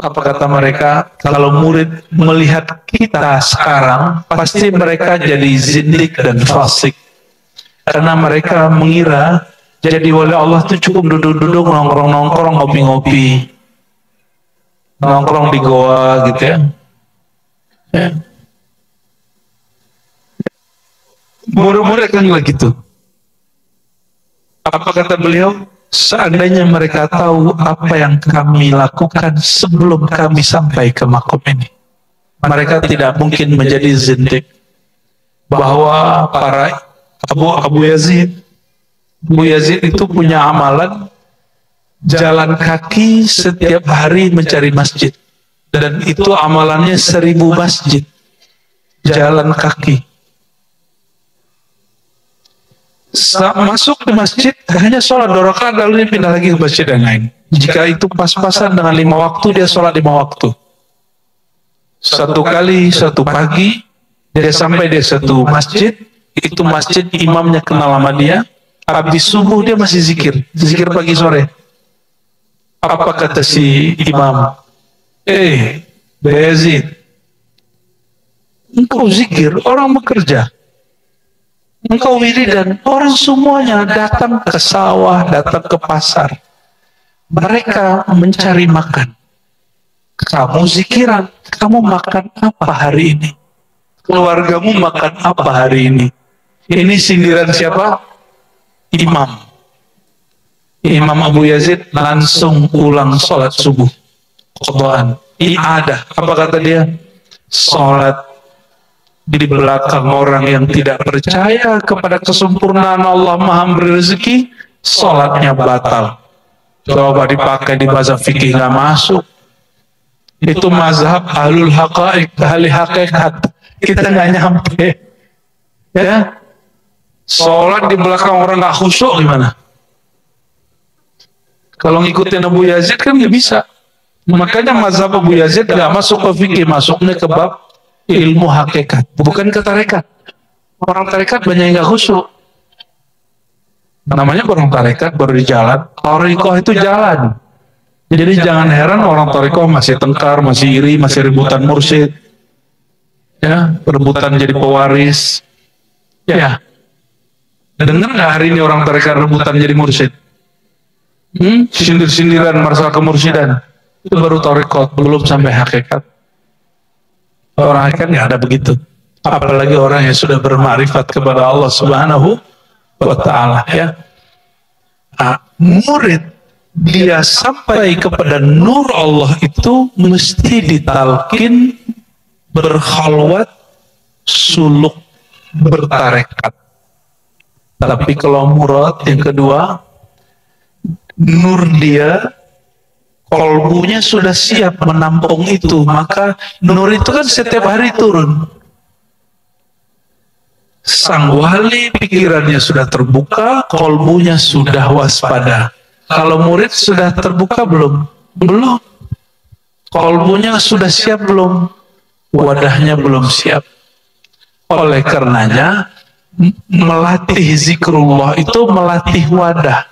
Apa kata mereka? Kalau murid melihat kita sekarang, pasti mereka jadi zindik dan fasik, karena mereka mengira jadi wali Allah itu cukup duduk-duduk, nongkrong-nongkrong, ngopi-ngopi, nongkrong di goa gitu, ya. Ya. Murid-murid kan gitu. Apa kata beliau? Seandainya mereka tahu apa yang kami lakukan sebelum kami sampai ke makom ini, mereka tidak mungkin menjadi zindik. Bahwa para Abu Yazid itu punya amalan jalan kaki setiap hari mencari masjid, dan itu amalannya 1000 masjid jalan kaki. Masuk ke masjid hanya sholat 2 rakaat, lalu dia pindah lagi ke masjid yang lain. Jika itu pas-pasan dengan 5 waktu, dia sholat 5 waktu. Satu kali, satu pagi, dia sampai di satu masjid, itu masjid imamnya kenal sama dia, habis subuh dia masih zikir pagi sore. Apa kata si imam? Bayazid, engkau zikir, orang bekerja. Engkau wiridan, orang semuanya datang ke sawah, datang ke pasar. Mereka mencari makan. Kamu zikiran, kamu makan apa hari ini? Keluargamu makan apa hari ini? Ini sindiran siapa? Imam. Imam Abu Yazid langsung ulang sholat subuh. Qadaan. I'adah. Apa kata dia? Sholat di belakang orang yang tidak percaya kepada kesempurnaan Allah Maha memberi rezeki, sholatnya batal. Coba dipakai di mazhab fikih, nggak masuk. Itu mazhab ahlul haqaiq, ahli hakikat. Kita nggak nyampe. Ya, sholat di belakang orang nggak khusyuk gimana? Kalau ngikutin Abu Yazid kan nggak bisa. Makanya mazhab Abu Yazid nggak masuk ke fikih, masuknya ke bab ilmu hakikat, bukan ke tarekat. Orang tarekat banyak yang nggak khusyuk. Namanya orang tarekat baru di jalan. Thariqah itu jalan. Jadi jangan heran orang thariqah masih tengkar, masih iri, masih rebutan mursyid, ya, rebutan jadi pewaris. Ya, dengar nggak hari ini orang tarekat rebutan jadi mursyid? Sindir-sindiran masalah kemursyidان. Itu baru thariqah, belum sampai hakikat. Orang hakikat nggak ada begitu. Apalagi orang yang sudah bermakrifat kepada Allah Subhanahu wa Ta'ala, ya. Murid dia sampai kepada nur Allah itu mesti ditalkin berkhalwat, suluk, bertarekat. Tapi kalau murad yang kedua, nur dia, kolbunya sudah siap menampung itu, maka nur itu kan setiap hari turun. Sang wali pikirannya sudah terbuka, kolbunya sudah waspada. Kalau murid sudah terbuka belum? Belum. Kolbunya sudah siap belum? Wadahnya belum siap. Oleh karenanya, melatih zikrullah itu melatih wadah.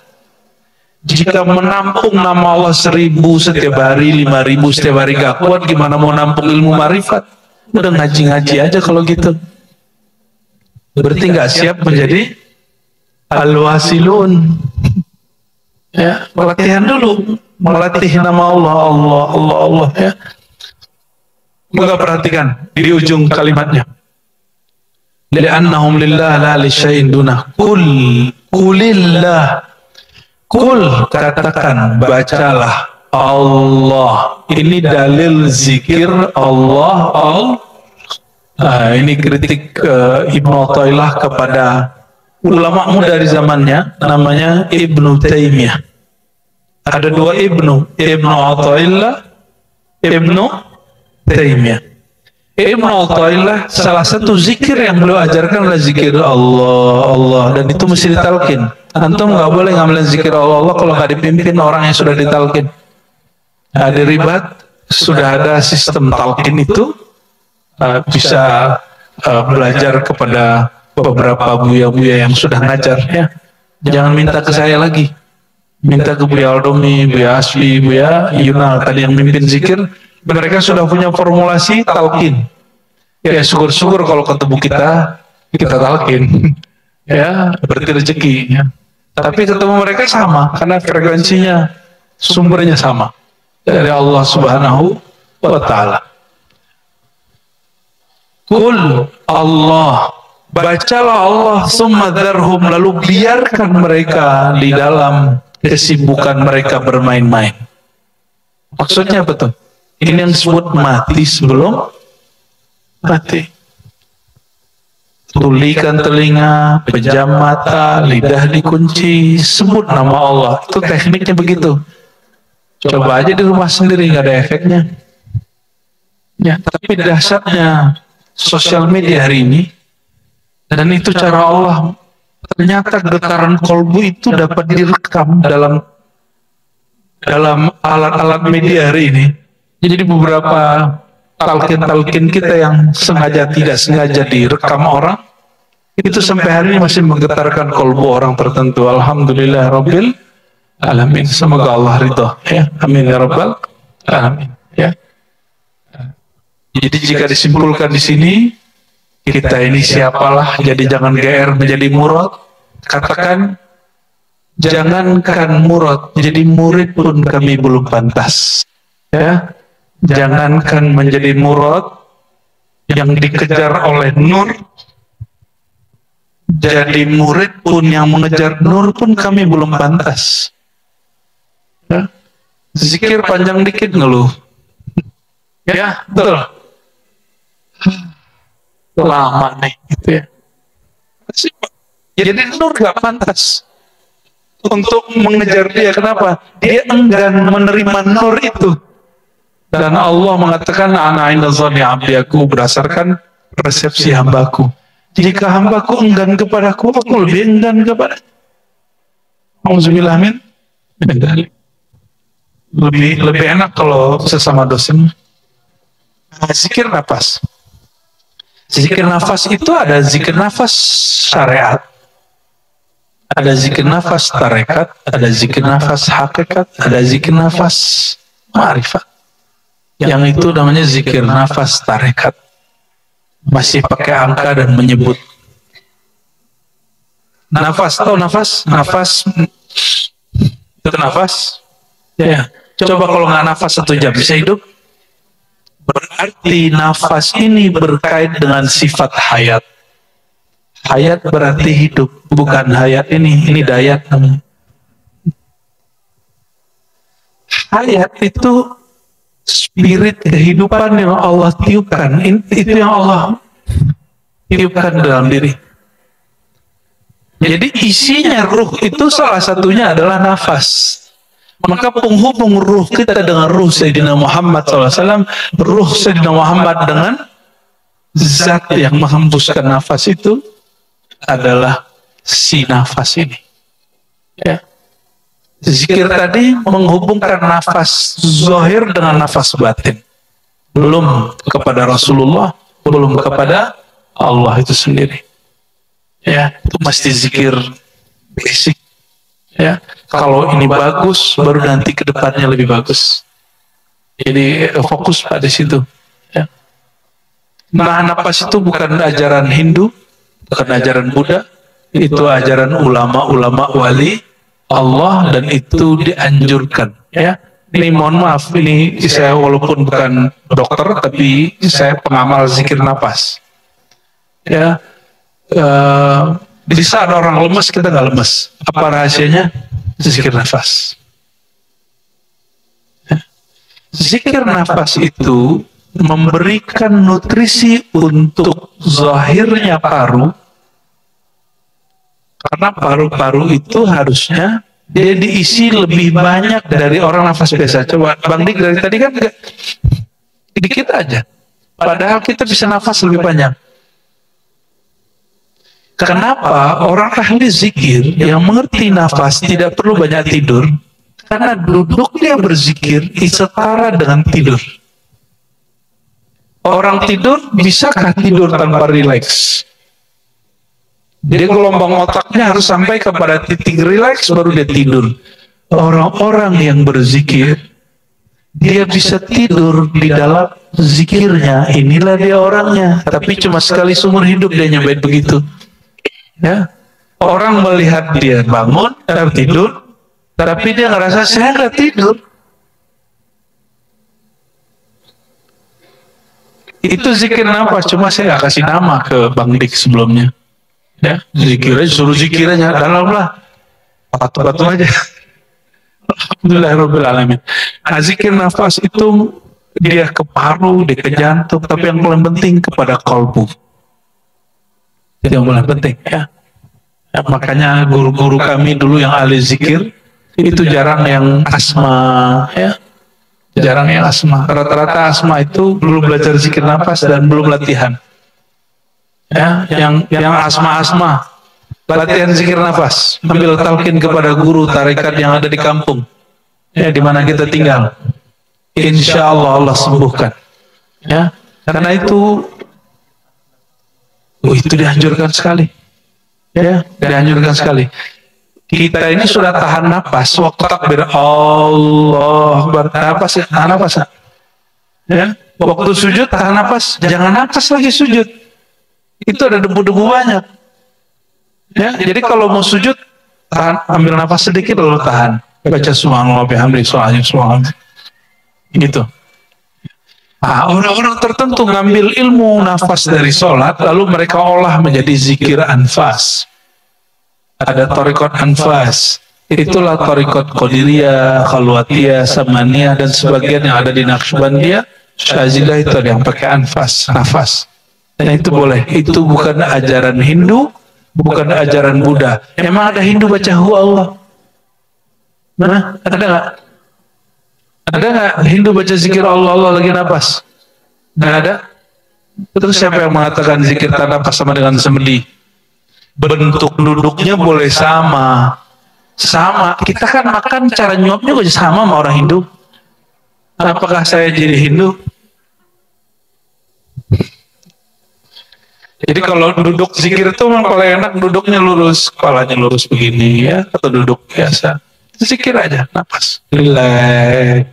Jika menampung nama Allah 1000 setiap hari, 5000 setiap hari gak kuat, gimana mau nampung ilmu marifat? Udah ngaji-ngaji aja kalau gitu. Berarti gak siap menjadi al-wasilun. Ya, pelatihan dulu, melatih nama Allah, Allah ya. Maka perhatikan di ujung kalimatnya. Li'annahum lillah la li syai'in dunah. Kulillah. Kul, katakan, bacalah Allah. Ini dalil zikir Allah. Ini kritik Ibnu Athaillah kepada ulama muda di zamannya, namanya Ibnu Taimiyah. Ada dua Ibnu Athaillah, Ibnu Taimiyah. Ibnu Athaillah, salah satu zikir yang beliau ajarkan adalah zikir Allah, dan itu mesti ditalkin. Antum nggak boleh ngambil zikir Allah kalau nggak dipimpin orang yang sudah ditalkin. Nah, di Ribat sudah ada sistem talkin itu, bisa belajar kepada beberapa buya-buya yang sudah ngajar ya. Jangan minta ke saya lagi, minta ke Buya Aldomi, Buya Asli, Buya Yunal tadi yang mimpin zikir. Mereka sudah punya formulasi talqin. Ya syukur-syukur kalau ketemu kita talqin. Ya berarti rezeki ya. Tapi ketemu mereka sama karena frekuensinya, sumbernya sama dari Allah Subhanahu wa Ta'ala. Kul Allah, bacalah Allah, summa dzarhum, lalu biarkan mereka di dalam kesibukan mereka bermain-main. Maksudnya apa tuh? Ini yang disebut mati sebelum mati. Tulikan telinga, pejam mata, lidah dikunci, sebut nama Allah. Itu tekniknya begitu. Coba aja di rumah sendiri, nggak ada efeknya. Ya, tapi dahsyatnya sosial media hari ini, dan itu cara Allah, ternyata getaran kolbu itu dapat direkam dalam alat-alat media hari ini. Jadi beberapa talqin kita yang sengaja tidak sengaja direkam orang, itu sampai hari ini masih menggetarkan kolbu orang tertentu. Alhamdulillah Rabbil Alamin. Semoga Allah ridho ya. Amin ya Rabbal Alamin ya. Jadi jika disimpulkan di sini, kita ini siapalah, jadi jangan GR menjadi murad. Katakan, jangankan murad, jadi murid pun kami belum pantas. Ya, jangankan menjadi murad yang dikejar oleh nur, jadi murid pun yang mengejar nur pun kami belum pantas. Ya, zikir panjang dikit ngeluh. Ya, betul. Lama nih gitu ya. Jadi nur gak pantas untuk mengejar dia. Kenapa? Dia enggan menerima nur itu. Dan Allah mengatakan, ana inda dhanni abdi, aku berdasarkan persepsi hambaku. Jika hambaku enggan kepadaku, aku lebih enggan kepada. Auzubillah min dzalik. Lebih enak kalau sesama dosen. Zikir nafas. Zikir nafas itu ada zikir nafas syariat, ada zikir nafas tarekat, ada zikir nafas hakikat, ada zikir nafas ma'rifat. Yang itu namanya zikir nafas tarekat. Masih pakai angka dan menyebut. Nafas, tahu nafas? Nafas, itu nafas? Ya, coba kalau nggak nafas 1 jam bisa hidup? Berarti nafas ini berkait dengan sifat hayat. Hayat berarti hidup, bukan hayat ini dayat namanya. hayat itu spirit kehidupan yang Allah tiupkan, itu yang Allah tiupkan dalam diri. Jadi isinya ruh itu salah satunya adalah nafas. Maka penghubung ruh kita dengan ruh Sayyidina Muhammad SAW, ruh Sayyidina Muhammad dengan zat yang menghembuskan nafas itu adalah si nafas ini. Ya. Zikir tadi menghubungkan nafas zahir dengan nafas batin. Belum kepada Rasulullah, belum kepada Allah itu sendiri. Ya, itu mesti zikir basic. Ya, kalau ini bagus, baru nanti ke depannya lebih bagus. Jadi fokus pada situ. Ya. Nah, nafas itu bukan ajaran Hindu, bukan ajaran Buddha, itu ajaran ulama-ulama wali Allah, dan itu dianjurkan. Ya, ini mohon maaf, ini saya walaupun bukan dokter, tapi saya pengamal zikir nafas. Ya, di saat orang lemas kita nggak lemas. Apa rahasianya? Zikir nafas. Ya. Zikir nafas itu memberikan nutrisi untuk zahirnya paru. Karena paru-paru itu harusnya dia diisi lebih banyak dari orang nafas biasa. Coba Bang Dik dari tadi kan dikit aja. Padahal kita bisa nafas lebih banyak. Kenapa orang ahli zikir yang mengerti nafas tidak perlu banyak tidur? Karena duduk dia berzikir setara dengan tidur. Orang tidur, bisakah tidur tanpa rileks? Jadi gelombang otaknya harus sampai kepada titik rileks baru dia tidur. Orang-orang yang berzikir, dia bisa tidur di dalam zikirnya. Inilah dia orangnya. Tapi cuma sekali seumur hidup dia nyampe begitu. Ya, orang melihat dia bangun, tidur, tapi dia ngerasa saya nggak tidur. Itu zikir nafas, cuma saya nggak kasih nama ke Bang Dik sebelumnya. Ya, zikir aja, suruh zikir aja, dalam lah, batu-batu aja. Alhamdulillahirobbilalamin. Nah, zikir nafas itu dia ke paru, dia ke jantung, tapi yang paling penting kepada kolbu. Itu yang paling penting, ya. Ya, makanya guru-guru kami dulu yang ahli zikir itu jarang yang asma, ya. Jarang yang asma. Rata-rata asma itu belum belajar zikir nafas dan belum latihan. Ya, yang asma-asma latihan zikir nafas, ambil talqin kepada guru tarekat yang ada di kampung, ya, di mana kita tinggal. Insya Allah Allah sembuhkan. Ya, karena itu dianjurkan sekali. Ya, dianjurkan sekali. Kita ini sudah tahan napas waktu takbir Allah bernapas, ya, tahan napas. Ya, waktu sujud tahan napas, jangan napas lagi sujud. Itu ada debu-debu banyak. Ya, jadi kalau mau sujud tahan, ambil napas sedikit lalu tahan. Baca subhanallah bihamdihi subhanallah. Gitu. Nah, orang-orang tertentu ngambil ilmu nafas dari sholat, lalu mereka olah menjadi zikir anfas. Ada torikot anfas. Itulah torikot Qadiriyah, Khalwatiyah, Samaniyah, dan sebagian yang ada di Naqsybandiyah, Syazilah itu ada yang pakai anfas, nafas. Dan itu boleh. Itu bukan ajaran Hindu, bukan ajaran Buddha. Emang ada Hindu baca hu Allah? Nah, ada nggak? Ada nggak Hindu baca zikir Allah Allah lagi nafas? Nggak ada. Terus siapa yang mengatakan zikir tanpa nafas sama dengan semedi? Bentuk duduknya boleh sama. Sama. Kita kan makan cara nyuapnya juga sama sama orang Hindu. Apakah saya jadi Hindu? Jadi kalau duduk zikir itu memang paling enak duduknya lurus, kepalanya lurus begini, ya, atau duduk biasa. Zikir aja, nafas. Relax.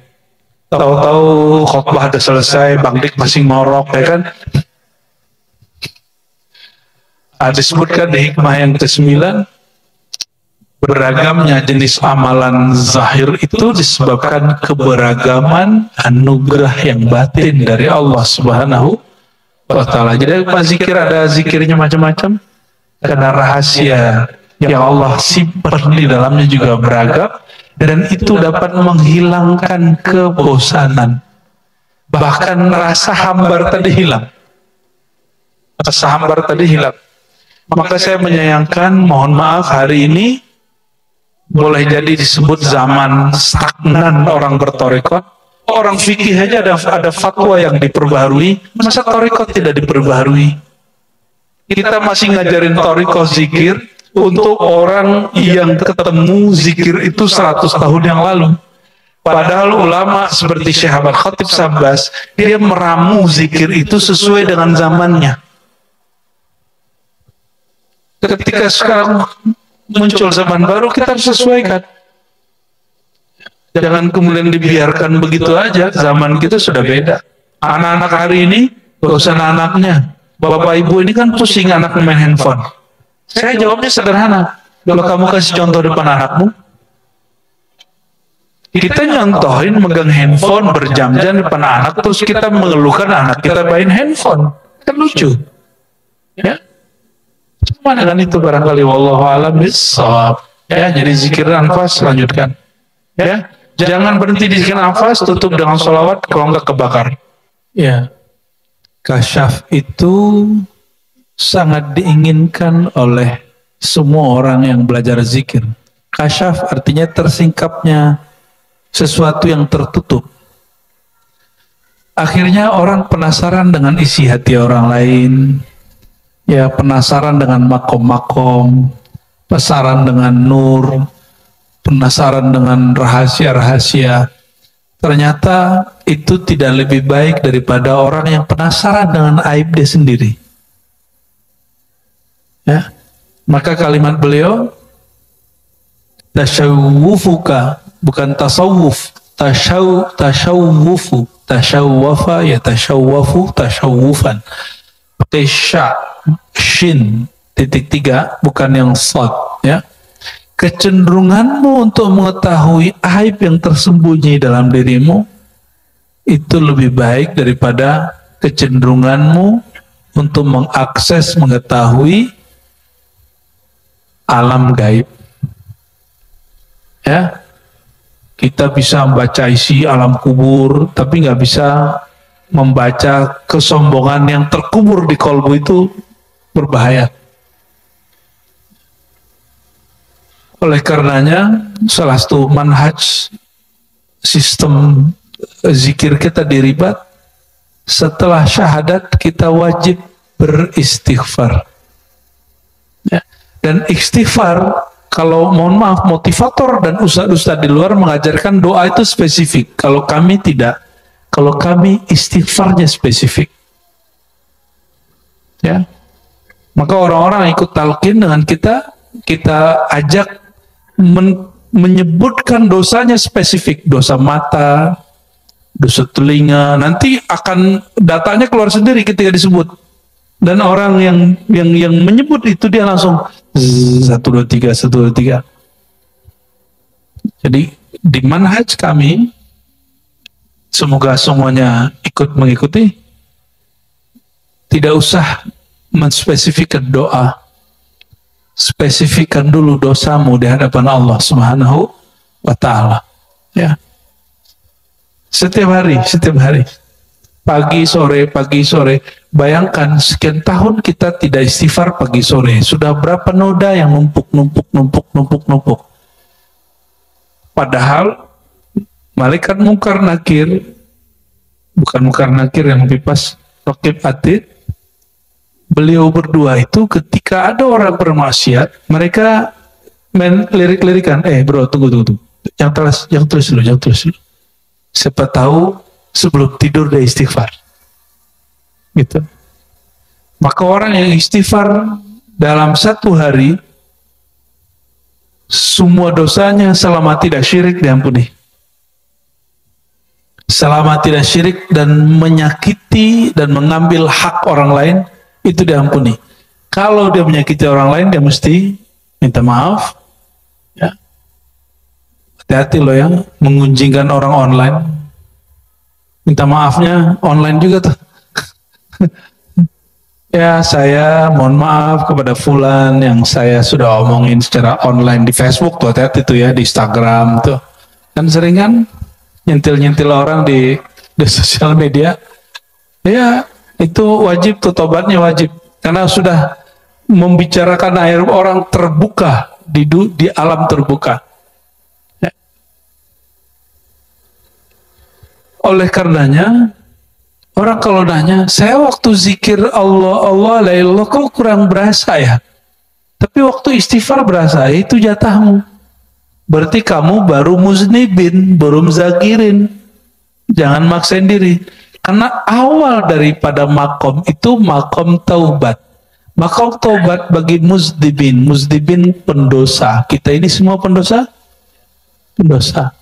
Tahu-tahu khotbah udah selesai, Bang Dik masih ngorok, ya kan? Disebutkan di hikmah yang ke-9, beragamnya jenis amalan zahir itu disebabkan keberagaman anugerah yang batin dari Allah Subhanahu wa Ta'ala. Jadi zikir ada zikirnya macam-macam karena rahasia yang Allah simpan di dalamnya juga beragam, dan itu dapat menghilangkan kebosanan. Bahkan rasa hambar tadi hilang. Rasa hambar tadi hilang. Maka saya menyayangkan, mohon maaf, hari ini boleh jadi disebut zaman stagnan orang bertorekot. Orang fikih aja ada fatwa yang diperbaharui, masa torekot tidak diperbaharui? Kita masih ngajarin torekot zikir untuk orang yang ketemu zikir itu 100 tahun yang lalu. Padahal ulama seperti Syekh Ahmad Khatib Sambas, dia meramu zikir itu sesuai dengan zamannya. Ketika sekarang muncul zaman baru, kita harus sesuaikan. Jangan kemudian dibiarkan begitu aja, zaman kita sudah beda. Anak-anak hari ini, gak usah anaknya. Bapak ibu ini kan pusing anak main handphone. Saya jawabnya sederhana. Kalau kamu kasih contoh depan anakmu, kita nyontohin megang handphone berjam-jam depan anak, terus kita mengeluhkan anak kita main handphone. Kan lucu. Ya. Cuma dengan itu barangkali wallahu a'lam bishawab. Ya, jadi zikir anfas lanjutkan. Ya. Jangan berhenti di zikir anfas, tutup dengan sholawat, kalau enggak kebakar. Ya, kasyaf itu sangat diinginkan oleh semua orang yang belajar zikir. Kasyaf artinya tersingkapnya sesuatu yang tertutup. Akhirnya orang penasaran dengan isi hati orang lain, ya penasaran dengan makom-makom, penasaran dengan nur, penasaran dengan rahasia-rahasia. Ternyata itu tidak lebih baik daripada orang yang penasaran dengan aib dia sendiri. Ya, maka kalimat beliau, tasyawufuka, bukan tasawuf, tasyawufu, tasyawwafa ya tasyawwafu, tasyawufan. Pakai sya, shin, titik 3, bukan yang sad, ya. Kecenderunganmu untuk mengetahui aib yang tersembunyi dalam dirimu itu lebih baik daripada kecenderunganmu untuk mengakses, mengetahui alam gaib. Ya, kita bisa membaca isi alam kubur, tapi nggak bisa membaca kesombongan yang terkubur di kolbu. Itu berbahaya. Oleh karenanya, salah satu manhaj sistem zikir kita diribat, setelah syahadat kita wajib beristighfar. Ya. Dan istighfar, kalau mohon maaf, motivator dan ustadz-ustadz di luar mengajarkan doa itu spesifik. Kalau kami tidak. Kalau kami istighfarnya spesifik. Ya. Maka orang-orang ikut talqin dengan kita ajak menyebutkan dosanya spesifik, dosa mata, dosa telinga, nanti akan datanya keluar sendiri ketika disebut. Dan orang yang menyebut itu dia langsung 1, 2, 3, 1, 2, 3. Jadi di manhaj kami, semoga semuanya ikut mengikuti, tidak usah menspesifikkan doa. Spesifikkan dulu dosamu di hadapan Allah Subhanahu wa ta'ala. Ya. Setiap hari. Pagi sore. Bayangkan sekian tahun kita tidak istighfar pagi sore. Sudah berapa noda yang numpuk. Padahal malaikat Munkar Nakir, bukan Munkar Nakir yang lebih pas, Raqib Atid, beliau berdua itu ketika ada orang bermaksiat, mereka main lirik-lirikan, bro tunggu, yang tulis dulu. Siapa tahu sebelum tidur dia istighfar, gitu. Maka orang yang istighfar dalam 1 hari, semua dosanya selama tidak syirik diampuni. Selama tidak syirik dan menyakiti dan mengambil hak orang lain, itu diampuni. Kalau dia menyakiti orang lain, dia mesti minta maaf. Ya. Hati-hati loh yang mengunjingkan orang online. Minta maafnya online juga tuh. Ya, saya mohon maaf kepada fulan yang saya sudah omongin secara online di Facebook tuh, hati-hati tuh ya, di Instagram tuh. Kan seringan nyentil-nyentil orang di sosial media. Ya, itu wajib tuh, tobatnya wajib. Karena sudah membicarakan air orang terbuka di alam terbuka. Ya. Oleh karenanya, orang kalau nanya, saya waktu zikir Allah, Allah, la ilallah kok kurang berasa ya? Tapi waktu istighfar berasa, itu jatahmu. Berarti kamu baru muznibin, belum zakirin. Jangan maksain diri. Karena awal daripada makom itu makom taubat. Makom taubat bagi muznibin. Muznibin pendosa. Kita ini semua pendosa? Pendosa.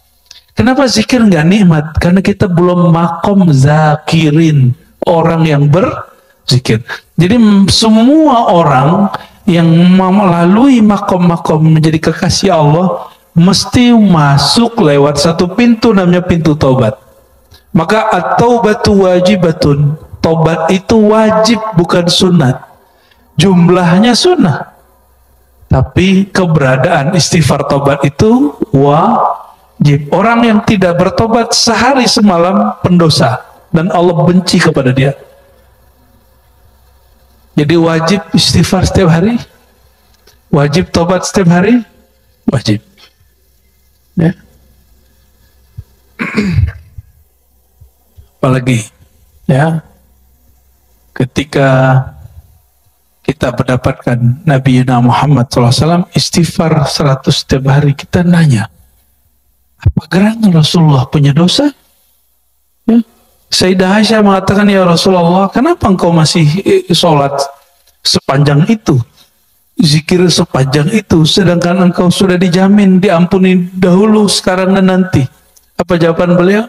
Kenapa zikir nggak nikmat? Karena kita belum makom zakirin. Orang yang berzikir. Jadi semua orang yang melalui makom-makom menjadi kekasih Allah mesti masuk lewat satu pintu, namanya pintu taubat. Maka at-taubatu wajibatun. Taubat itu wajib, bukan sunat. Jumlahnya sunnah, tapi keberadaan istighfar taubat itu wajib. Orang yang tidak bertobat sehari semalam pendosa, dan Allah benci kepada dia. Jadi wajib istighfar setiap hari, wajib tobat setiap hari, wajib. Ya. Apalagi, ya, ketika kita mendapatkan Nabi Muhammad SAW istighfar 100 setiap hari, kita nanya, apa gerangan Rasulullah punya dosa? Ya. Sayyidah Aisyah mengatakan, ya Rasulullah, kenapa engkau masih sholat sepanjang itu, zikir sepanjang itu, sedangkan engkau sudah dijamin diampuni dahulu, sekarang dan nanti? Apa jawaban beliau?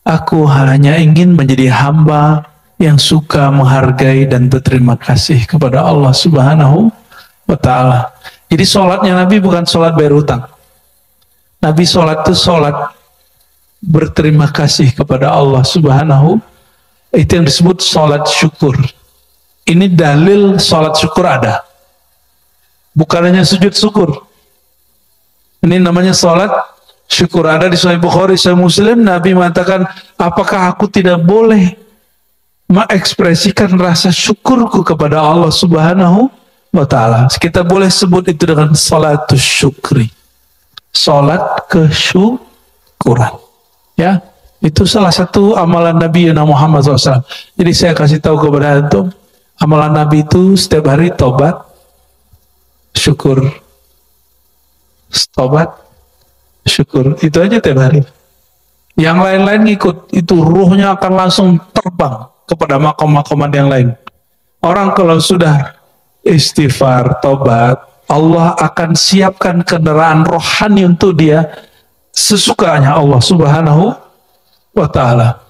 Aku hanya ingin menjadi hamba yang suka menghargai dan berterima kasih kepada Allah Subhanahu wa Ta'ala. Jadi sholatnya Nabi bukan sholat bayar hutang. Nabi sholat itu sholat berterima kasih kepada Allah Subhanahu. Itu yang disebut sholat syukur. Ini dalil sholat syukur ada. Bukan hanya sujud syukur. Ini namanya sholat syukur. Ada di Sahih Bukhari, Sahih Muslim, Nabi mengatakan, apakah aku tidak boleh mengekspresikan rasa syukurku kepada Allah Subhanahu wa Ta'ala? Kita boleh sebut itu dengan salatus syukri, salat kesyukuran. Ya, itu salah satu amalan Nabi Muhammad SAW. Jadi saya kasih tahu kepada antum, amalan Nabi itu setiap hari tobat, syukur, tobat, syukur. Itu aja tiap hari. Yang lain-lain ngikut, itu ruhnya akan langsung terbang kepada makom-makoman yang lain. Orang kalau sudah istighfar, tobat, Allah akan siapkan kendaraan rohani untuk dia sesukanya Allah Subhanahu wa Ta'ala.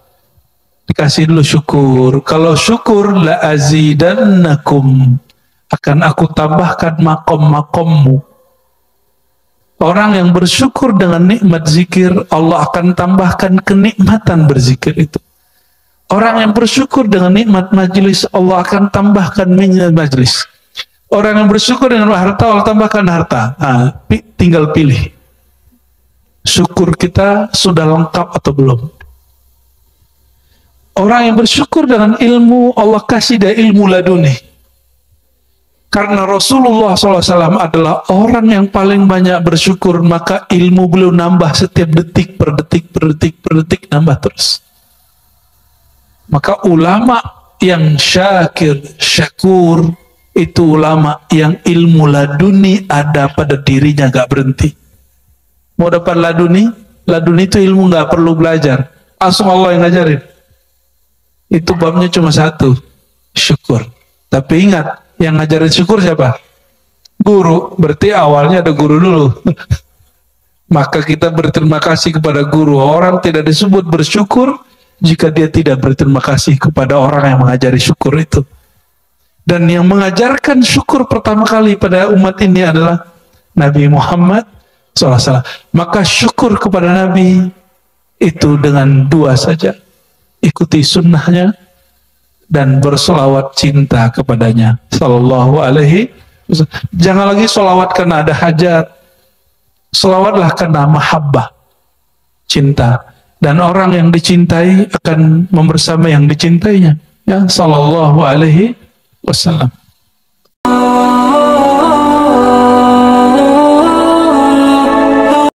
Dikasih dulu syukur. Kalau syukur, la azidannakum, akan aku tambahkan makom-makommu. Orang yang bersyukur dengan nikmat zikir, Allah akan tambahkan kenikmatan berzikir itu. Orang yang bersyukur dengan nikmat majlis, Allah akan tambahkan nikmat majlis. Orang yang bersyukur dengan harta, Allah tambahkan harta. Tinggal pilih. Syukur kita sudah lengkap atau belum? Orang yang bersyukur dengan ilmu, Allah kasih dia ilmu laduni. Karena Rasulullah SAW adalah orang yang paling banyak bersyukur, maka ilmu beliau nambah setiap detik per detik per detik per detik, nambah terus. Maka ulama yang syakir, syakur, itu ulama yang ilmu laduni ada pada dirinya, gak berhenti. Mau dapat laduni? Laduni itu ilmu gak perlu belajar, langsung Allah yang ngajarin. Itu babnya cuma satu, syukur. Tapi ingat, yang ngajarin syukur siapa? Guru. Berarti awalnya ada guru dulu. Maka kita berterima kasih kepada guru. Orang tidak disebut bersyukur jika dia tidak berterima kasih kepada orang yang mengajari syukur itu. Dan yang mengajarkan syukur pertama kali pada umat ini adalah Nabi Muhammad SAW. Maka syukur kepada Nabi itu dengan dua saja. Ikuti sunnahnya dan bersolawat cinta kepadanya sallallahu alaihi wasallam. Jangan lagi solawat karena ada hajat, solawatlah karena mahabbah. cinta, dan orang yang dicintai akan membersama yang dicintainya, ya, sallallahu alaihi wasallam.